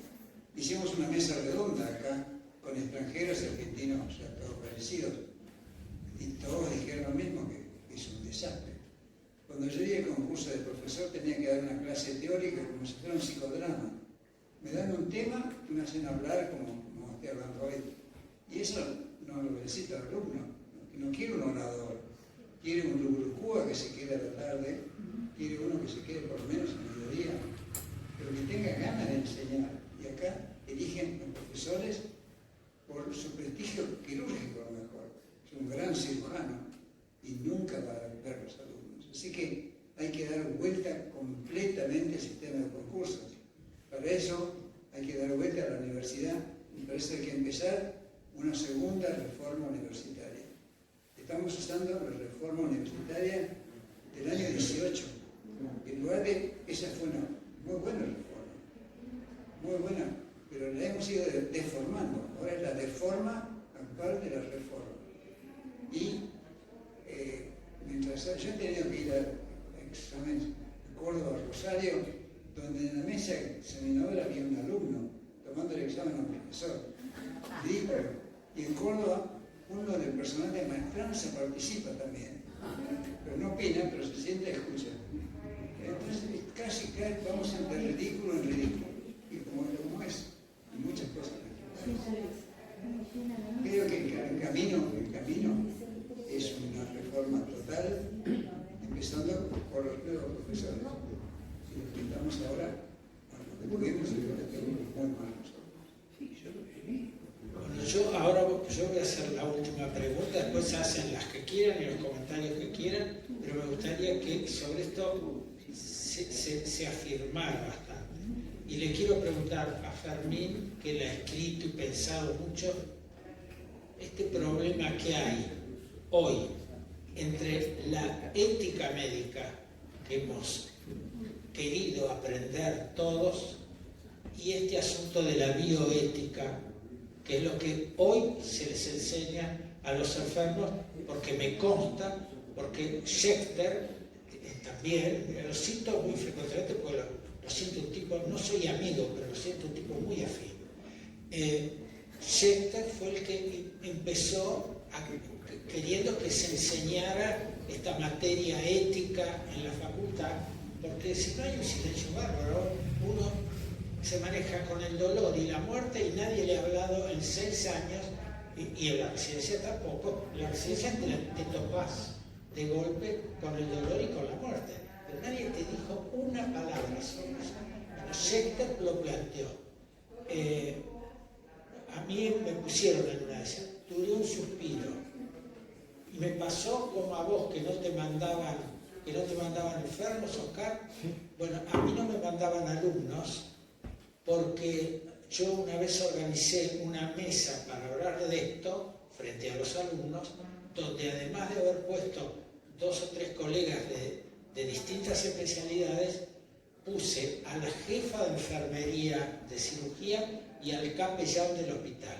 Hicimos una mesa redonda acá con extranjeros y argentinos, ya todos parecidos, y todos dijeron lo mismo, que es un desastre. Cuando yo di el concurso de profesor tenía que dar una clase teórica como si fuera un psicodrama. Me dan un tema y me hacen hablar como estoy hablando hoy. Y eso no lo necesita el alumno. No quiere un orador, quiere un rubricúa que se quede a la tarde, quiere uno que se quede por lo menos a mediodía, pero que tenga ganas de enseñar. Y acá eligen los profesores por su prestigio quirúrgico a lo mejor. Es un gran cirujano y nunca va a ver los alumnos. Así que hay que dar vuelta completamente al sistema de concursos. Para eso hay que dar vuelta a la universidad y para eso hay que empezar una segunda reforma universitaria. Estamos usando la reforma universitaria del año 18. En lugar de, esa fue una muy buena reforma, muy buena, pero la hemos ido deformando. Ahora es la deforma actual de la reforma. Y mientras yo he tenido que ir a exámenes de Córdoba, Rosario, donde en la mesa examinadora había un alumno tomando el examen a un profesor. Ridículo. Y en Córdoba, uno del personal de maestranza participa también. Pero no opina, pero se siente y escucha. Entonces, casi vamos entre ridículo en ridículo. Y como es, y muchas cosas. Creo que el camino es una reforma total, empezando por los nuevos profesores. Si lo pintamos ahora, lo que podemos es lo que tenemos muy mal nosotros. Bueno, yo voy a hacer la última última pregunta, después hacen las que quieran y los comentarios que quieran, pero me gustaría que sobre esto se afirmara bastante. Y le quiero preguntar a Fermín, que la ha escrito y pensado mucho, este problema que hay hoy entre la ética médica que hemos querido aprender todos y este asunto de la bioética, que es lo que hoy se les enseña a los enfermos, porque me consta, porque Schechter también, lo siento muy frecuentemente, porque lo siento un tipo, no soy amigo, pero lo siento un tipo muy afín. Schechter fue el que empezó queriendo que se enseñara esta materia ética en la facultad, porque si no hay un silencio bárbaro, uno se maneja con el dolor y la muerte y nadie le ha hablado en 6 años, y en la residencia tampoco. En la residencia te topas de golpe con el dolor y con la muerte, pero nadie te dijo una palabra sobre eso. Bueno, Schechter lo planteó. A mí me pusieron en una de esas, tuve un suspiro, y me pasó como a vos, que no te mandaban enfermos, Oscar. Bueno, a mí no me mandaban alumnos, porque yo una vez organicé una mesa para hablar de esto frente a los alumnos, donde además de haber puesto 2 o 3 colegas de distintas especialidades, puse a la jefa de enfermería de cirugía y al capellán del hospital.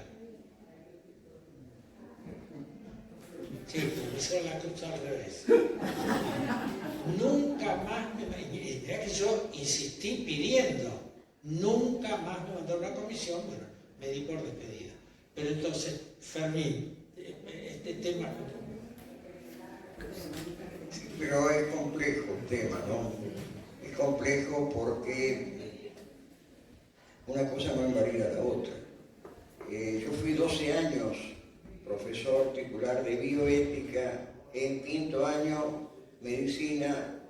Sí, empezó la cruz al revés. Nunca más mirá que yo insistí pidiendo, nunca más me mandaron una comisión, bueno, me di por despedida. Pero entonces, Fermín, este tema... Sí, pero es complejo el tema, ¿no? Es complejo porque una cosa no invalida la otra. Yo fui 12 años profesor titular de bioética en 5º año, medicina,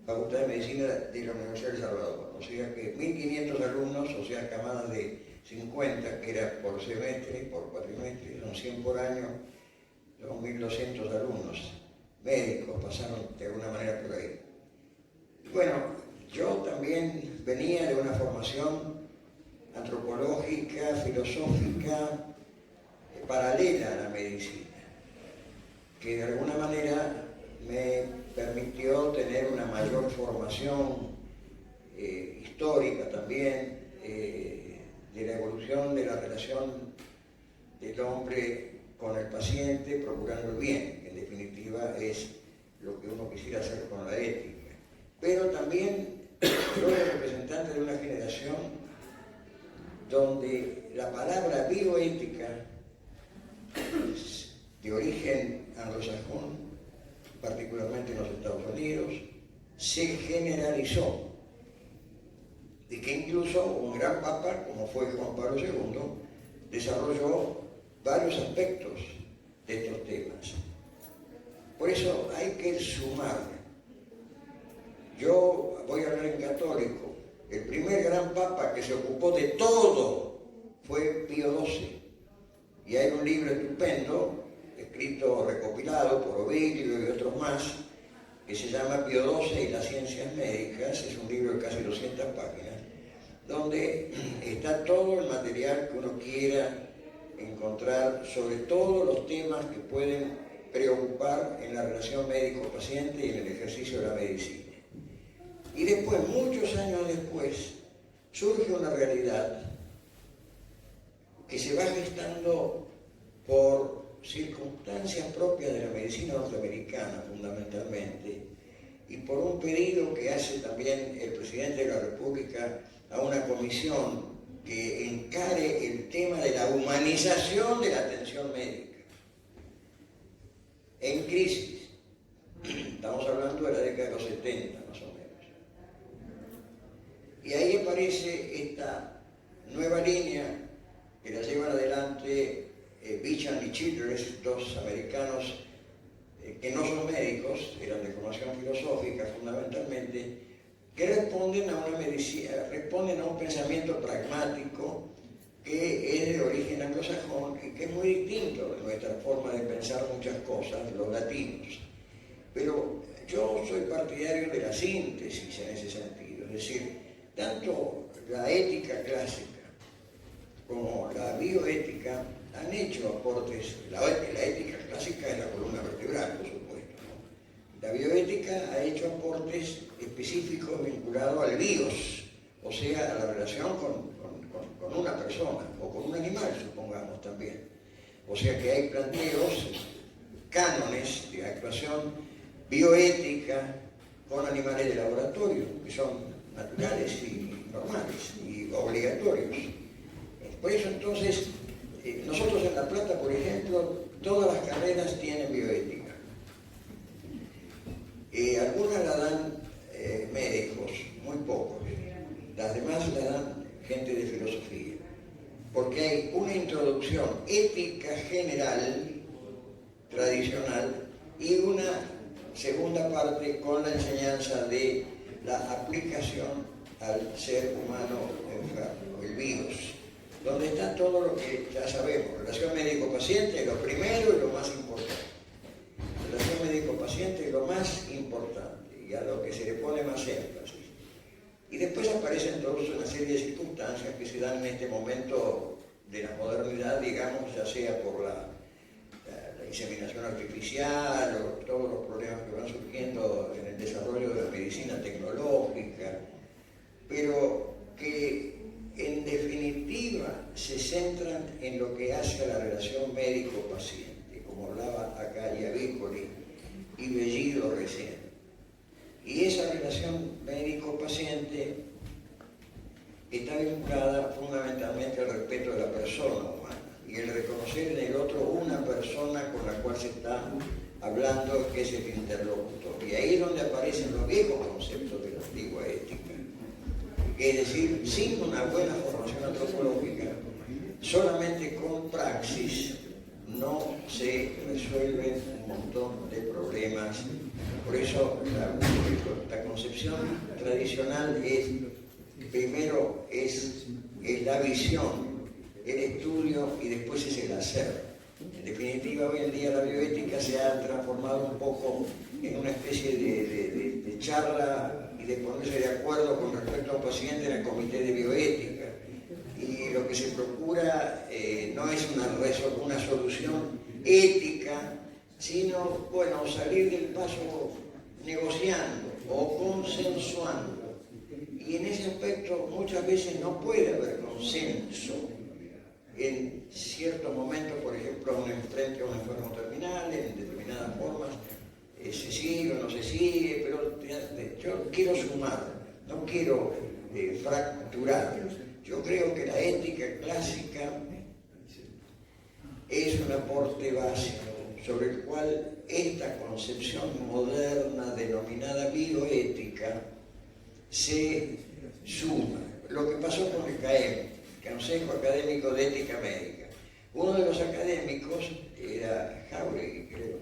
Facultad de Medicina de la Universidad de El Salvador. O sea que 1.500 alumnos, o sea, camadas de 50, que era por semestre, por cuatrimestre, son 100 por año, son 1.200 alumnos médicos, pasaron de alguna manera por ahí. Y bueno, yo también venía de una formación antropológica, filosófica, paralela a la medicina, que de alguna manera me permitió tener una mayor formación histórica también, de la evolución de la relación del hombre con el paciente, procurando el bien, que en definitiva es lo que uno quisiera hacer con la ética. Pero también soy representante de una generación donde la palabra bioética, de origen anglosajón, particularmente en los Estados Unidos, se generalizó, y que incluso un gran papa, como fue Juan Pablo II, desarrolló varios aspectos de estos temas. Por eso hay que sumar. Yo voy a hablar en católico. El primer gran papa que se ocupó de todo fue Pío XII. Y hay un libro estupendo, escrito, recopilado por Ovidio y otros más, que se llama Pío XII y las ciencias médicas. Es un libro de casi 200 páginas, donde está todo el material que uno quiera encontrar sobre todos los temas que pueden preocupar en la relación médico-paciente y en el ejercicio de la medicina. Y después, muchos años después, surge una realidad que se va gestando por circunstancias propias de la medicina norteamericana, fundamentalmente, y por un pedido que hace también el presidente de la República a una comisión que encare el tema de la humanización de la atención médica en crisis. Estamos hablando de la década de los 70, más o menos. Y ahí aparece esta nueva línea que la llevan adelante Beecham y Childress, 2 americanos que no son médicos, eran de formación filosófica fundamentalmente, que responden a una medicina, responden a un pensamiento pragmático que es de origen anglosajón y que es muy distinto de nuestra forma de pensar muchas cosas, los latinos. Pero yo soy partidario de la síntesis en ese sentido, es decir, tanto la ética clásica como la bioética han hecho aportes. La ética clásica es la columna vertebral, por supuesto, ¿no? La bioética ha hecho aportes específicos vinculados al bios, o sea, a la relación con una persona o con un animal, supongamos también. O sea que hay planteos, cánones de actuación bioética con animales de laboratorio, que son naturales y normales y obligatorios. Por eso entonces, nosotros en La Plata, por ejemplo, todas las carreras tienen bioética. Algunas la dan médicos, muy pocos. Las demás la dan gente de filosofía. Porque hay una introducción ética general, tradicional, y una segunda parte con la enseñanza de la aplicación al ser humano enfermo, el bios, donde está todo lo que ya sabemos. Relación médico-paciente es lo primero y lo más importante. Relación médico-paciente es lo más importante y a lo que se le pone más énfasis. Y después aparecen toda una serie de circunstancias que se dan en este momento de la modernidad, digamos, ya sea por la inseminación artificial o todos los problemas que van surgiendo en el desarrollo de la medicina tecnológica, pero que en definitiva se centran en lo que hace a la relación médico-paciente, como hablaba acá Iavicoli y Bellido recién. Y esa relación médico-paciente está vinculada fundamentalmente al respeto de la persona humana y el reconocer en el otro una persona con la cual se está hablando, que es el interlocutor. Y ahí es donde aparecen los viejos conceptos de la antigua ética. Es decir, sin una buena formación antropológica, solamente con praxis no se resuelven un montón de problemas. Por eso la concepción tradicional es, primero es la visión, el estudio y después es el hacer. En definitiva, hoy en día la bioética se ha transformado un poco en una especie de charla y de ponerse de acuerdo con respecto a un paciente en el comité de bioética. Y lo que se procura no es una solución ética, sino, bueno, salir del paso negociando o consensuando. Y en ese aspecto muchas veces no puede haber consenso. En ciertos momentos, por ejemplo, frente a un enfermo terminal, en determinadas formas, se sigue o no se sigue, pero yo quiero sumar, no quiero fracturar. Yo creo que la ética clásica es un aporte básico sobre el cual esta concepción moderna denominada bioética se suma. Lo que pasó con el CAEM, Consejo Académico de Ética Médica. Uno de los académicos era Jauregui, creo,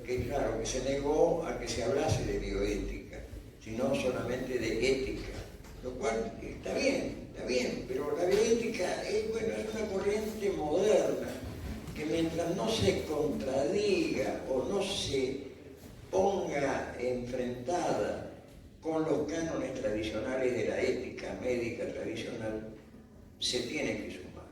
que claro, que se negó a que se hablase de bioética, sino solamente de ética, lo cual está bien, pero la bioética es una corriente moderna que mientras no se contradiga o no se ponga enfrentada con los cánones tradicionales de la ética médica tradicional, se tiene que sumar.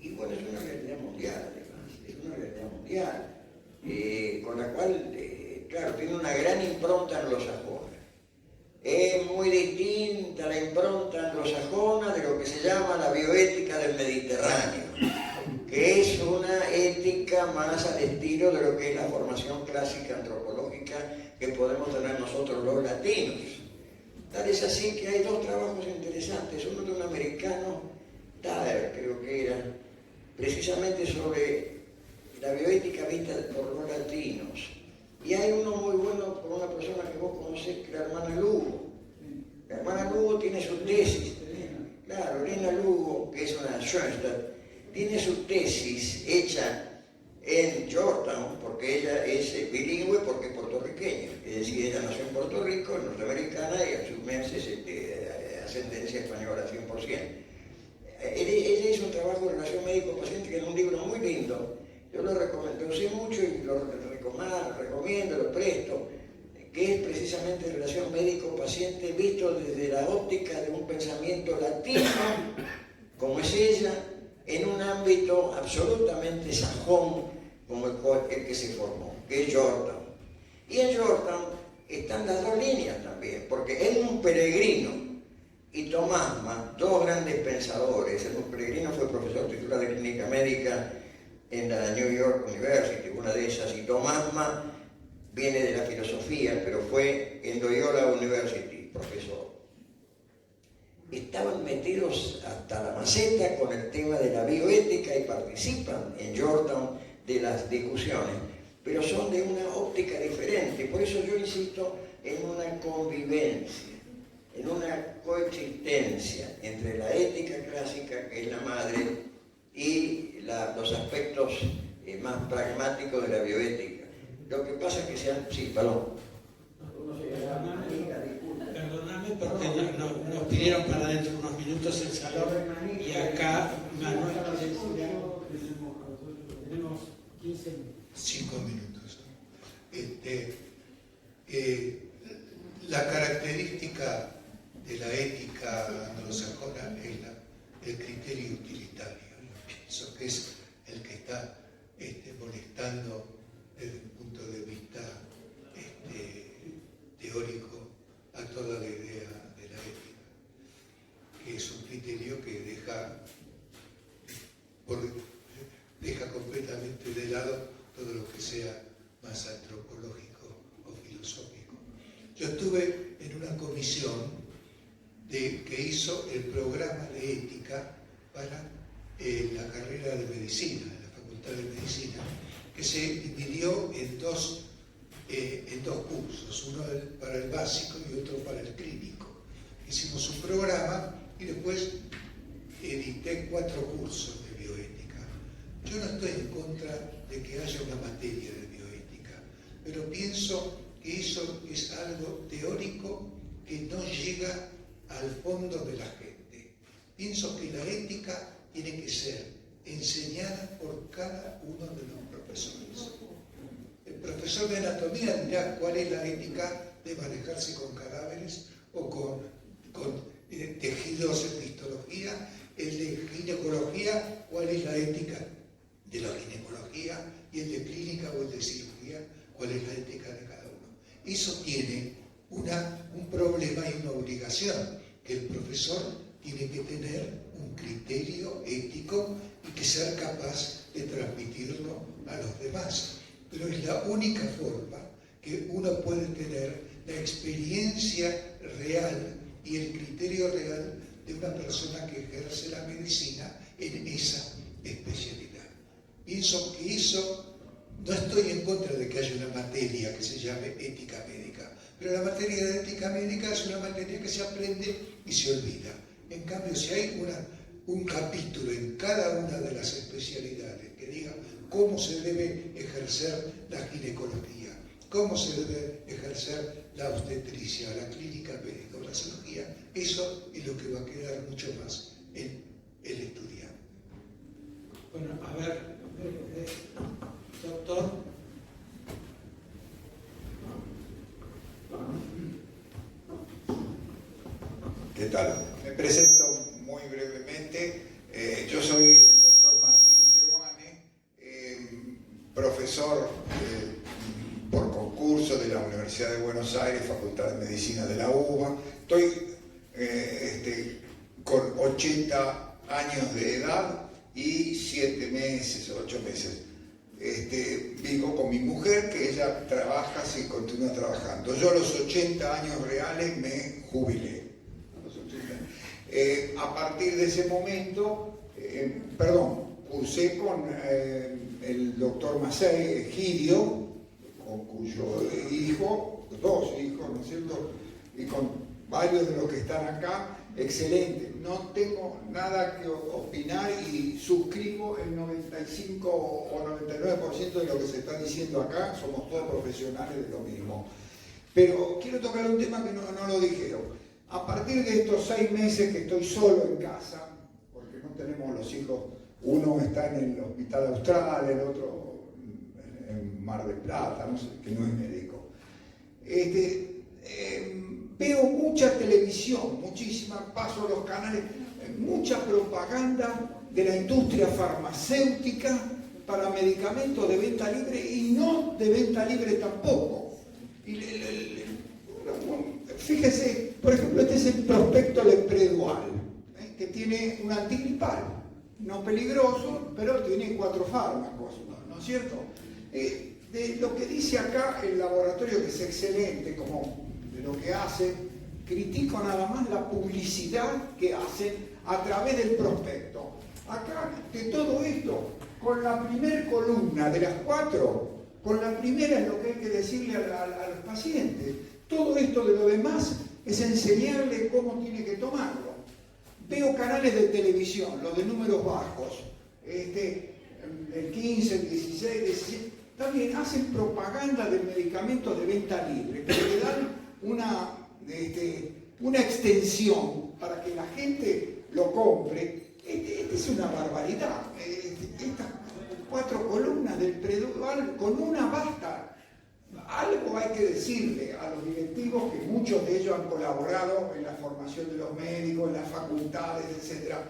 Y bueno, es una realidad mundial, además, es una realidad mundial, con la cual, claro, tiene una gran impronta anglosajona. Es muy distinta la impronta anglosajona de lo que se llama la bioética del Mediterráneo, que es una ética más al estilo de lo que es la formación clásica antropológica que podemos tener nosotros los latinos. Tal es así que hay dos trabajos interesantes, uno de un americano, Thaler, creo que era, precisamente sobre la bioética vista por los latinos. Y hay uno muy bueno por una persona que vos conocés, que es la hermana Lugo. La hermana Lugo tiene su tesis, claro, Elena Lugo, que es una Schoenstatt, tiene su tesis hecha en Georgetown, porque ella es bilingüe, porque es puertorriqueña. Es decir, ella nació en Puerto Rico, norteamericana, y a sus meses ascendencia española 100%. ella hizo un trabajo de relación médico-paciente que es un libro muy lindo. Yo lo usé mucho y lo recomiendo, lo presto, que es precisamente relación médico-paciente visto desde la óptica de un pensamiento latino, como es ella, en un ámbito absolutamente sajón como el que se formó, que es Georgetown. Y en Georgetown están las dos líneas también, porque él es un peregrino y Thomas Mann, dos grandes pensadores. El peregrino fue profesor titular de clínica médica en la New York University, una de ellas, y Thomas Mann viene de la filosofía, pero fue en Loyola University, profesor. Estaban metidos hasta la maceta con el tema de la bioética y participan en Georgetown de las discusiones, pero son de una óptica diferente. Por eso yo insisto en una convivencia, en una coexistencia entre la ética clásica, que es la madre, y los aspectos más pragmáticos de la bioética. Lo que pasa es que sí, perdón. Perdóname porque nos pidieron para dentro de unos minutos el salón y acá Manuel tenemos 15 minutos. 5 minutos. La característica de la ética anglosajona es el criterio utilitario. Yo pienso que es el que está molestando desde un punto de vista teórico a toda la idea de la ética, que es un criterio que deja completamente de lado todo lo que sea más antropológico o filosófico. Yo estuve en una comisión que hizo el programa de ética para la carrera de medicina, en la Facultad de Medicina, que se dividió en dos cursos, uno para el básico y otro para el clínico. Hicimos un programa y después edité 4 cursos de bioética. Yo no estoy en contra de que haya una materia de bioética, pero pienso que eso es algo teórico que no llega al fondo de la gente. Pienso que la ética tiene que ser enseñada por cada uno de los profesores. El profesor de anatomía dirá cuál es la ética de manejarse con cadáveres o con tejidos en histología. El de ginecología, cuál es la ética de la ginecología, y el de clínica o el de cirugía, cuál es la ética de cada uno. Eso tiene un problema y una obligación, que el profesor tiene que tener un criterio ético y que ser capaz de transmitirlo a los demás. Pero es la única forma que uno puede tener la experiencia real y el criterio real de una persona que ejerce la medicina en esa especialidad. Pienso que eso, no estoy en contra de que haya una materia que se llame ética médica, pero la materia de ética médica es una materia que se aprende y se olvida. En cambio, si hay un capítulo en cada una de las especialidades que diga cómo se debe ejercer la ginecología, cómo se debe ejercer la obstetricia, la clínica médica o la cirugía, eso es lo que va a quedar mucho más en el estudiante. Bueno, a ver, doctor. ¿Qué tal? Me presento muy brevemente. Yo soy el doctor Martín Seguane, profesor por concurso de la Universidad de Buenos Aires, Facultad de Medicina de la UBA. Estoy con 80 años de edad y 7 meses, 8 meses. Vivo con mi mujer, que ella trabaja, sí, continúa trabajando. Yo a los 80 años reales me jubilé. A partir de ese momento, cursé con el doctor Massey, Egidio, con cuyo hijo, 2 hijos, ¿no es cierto? Y con varios de los que están acá, excelente. No tengo nada que opinar y suscribo el 95 o 99% de lo que se está diciendo acá. Somos todos profesionales de lo mismo. Pero quiero tocar un tema que no lo dijeron. A partir de estos 6 meses que estoy solo en casa, porque no los hijos, uno está en el Hospital Austral, el otro en Mar del Plata, no sé, que no es médico. Veo mucha televisión, muchísima, paso los canales, mucha propaganda de la industria farmacéutica para medicamentos de venta libre y no de venta libre tampoco. Fíjese, por ejemplo, este es el prospecto Lepredual, que tiene un antigripal, no peligroso, pero tiene 4 fármacos, ¿no es cierto? De lo que dice acá el laboratorio, que es excelente, como de lo que hace, critico nada más la publicidad que hacen a través del prospecto. Acá, de todo esto, con la primer columna de las 4, con la primera es lo que hay que decirle a los pacientes. Todo esto de lo demás es enseñarle cómo tiene que tomarlo. Veo canales de televisión, los de números bajos, el 15, el 16, 17, también hacen propaganda de medicamentos de venta libre, que le dan una extensión para que la gente lo compre. Es una barbaridad. Estas 4 columnas del Lepredual, con una basta. Algo hay que decirle a los directivos, que muchos de ellos han colaborado en la formación de los médicos, en las facultades, etcétera,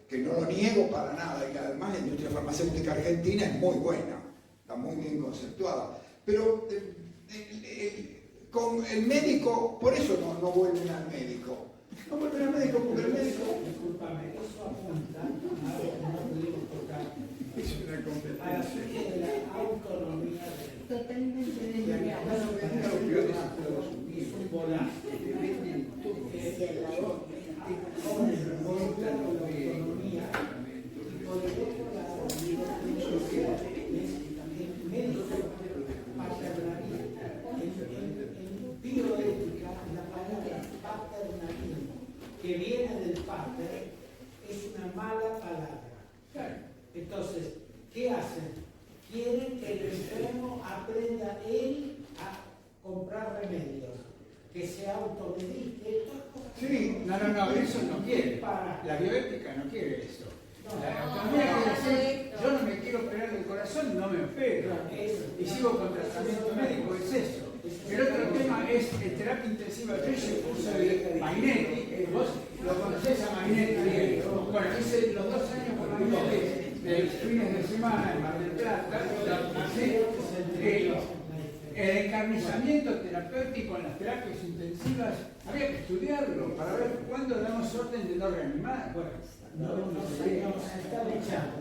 que no lo niego para nada, y además la industria farmacéutica argentina es muy buena, está muy bien conceptuada, pero con el médico, por eso no vuelven al médico. No vuelven al médico porque el médico... Discúlpame, eso apunta a algo que no pudimos tocar. Es una competencia. A la de la autonomía Totalmente de la es un volante. Con la autonomía, y por el otro lado, el médico paternalista. En bioética, la palabra paternalismo, que viene del pater, es una mala palabra. Entonces, ¿qué hacen? Quieren que el enfermo aprenda él a comprar remedios, que se automedique. Sí, no, eso no quiere. La bioética no quiere eso. La autonomía quiere decir, yo no me quiero operar del corazón, no me opero. Y sigo con tratamiento médico, es eso. El otro tema es terapia intensiva. Yo hice el curso de Magnetti, vos lo conocés a Magnetti. Bueno, hice los 2 años con Magnetti, de fines de semana en Mar del Plata, el encarnizamiento terapéutico en las terapias intensivas, había que estudiarlo para ver cuándo damos orden de no reanimar. Bueno, nos está echando.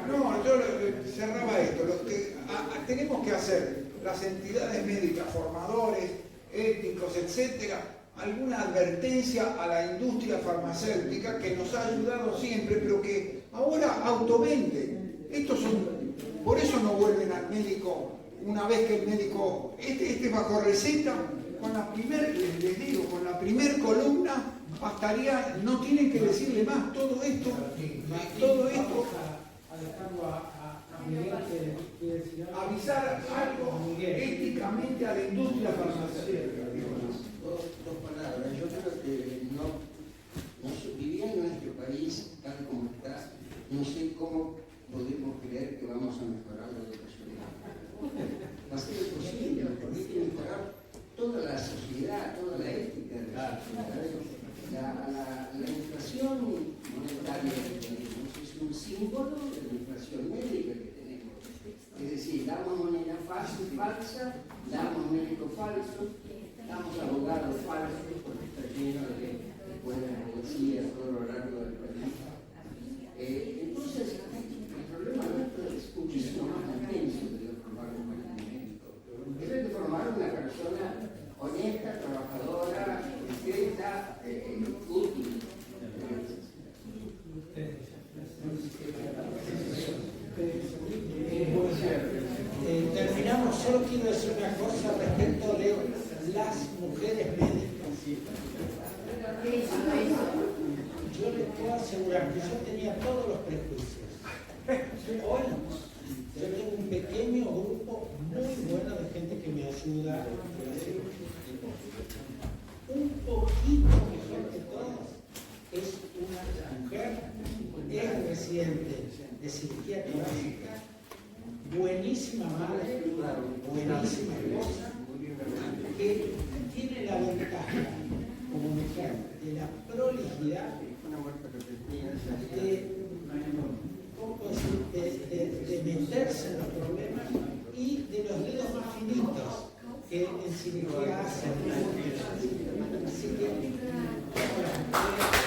No, yo cerraba esto. Tenemos que hacer las entidades médicas, formadores, éticos, etcétera, alguna advertencia a la industria farmacéutica que nos ha ayudado siempre, pero que ahora autovenden. Por eso no vuelven al médico una vez que el médico, bajo receta, con la primer columna bastaría, no tienen que decirle más, todo esto. Avisar algo éticamente a la industria farmacéutica. Dos palabras. Yo creo que viviendo en este país tal como está, no sé cómo podemos creer que vamos a mejorar la educación. Va a ser imposible, porque hay que mejorar toda la sociedad, toda la ética de la sociedad. La inflación monetaria que tenemos es un símbolo de la inflación médica que tenemos. Es decir, damos moneda falsa, damos médicos falsos, damos abogados falsos, porque está lleno de buenas policías todo lo largo del país. Entonces, el problema nuestro es muchísimo más intenso de formar un buen médico. Debe de formar una persona honesta, trabajadora, discreta, útil. Terminamos, solo quiero decir una cosa respecto de las mujeres médicas. Yo les puedo asegurar que yo tenía todos los prejuicios. Hoy yo tengo un pequeño grupo muy bueno de gente que me ayuda. Un poquito presidente de cirugía torácica, buenísima madre, buenísima esposa, que tiene la ventaja como mujer de la prolijidad, de meterse en los problemas y de los dedos más finitos que en cirugía hacen. Así que, bueno,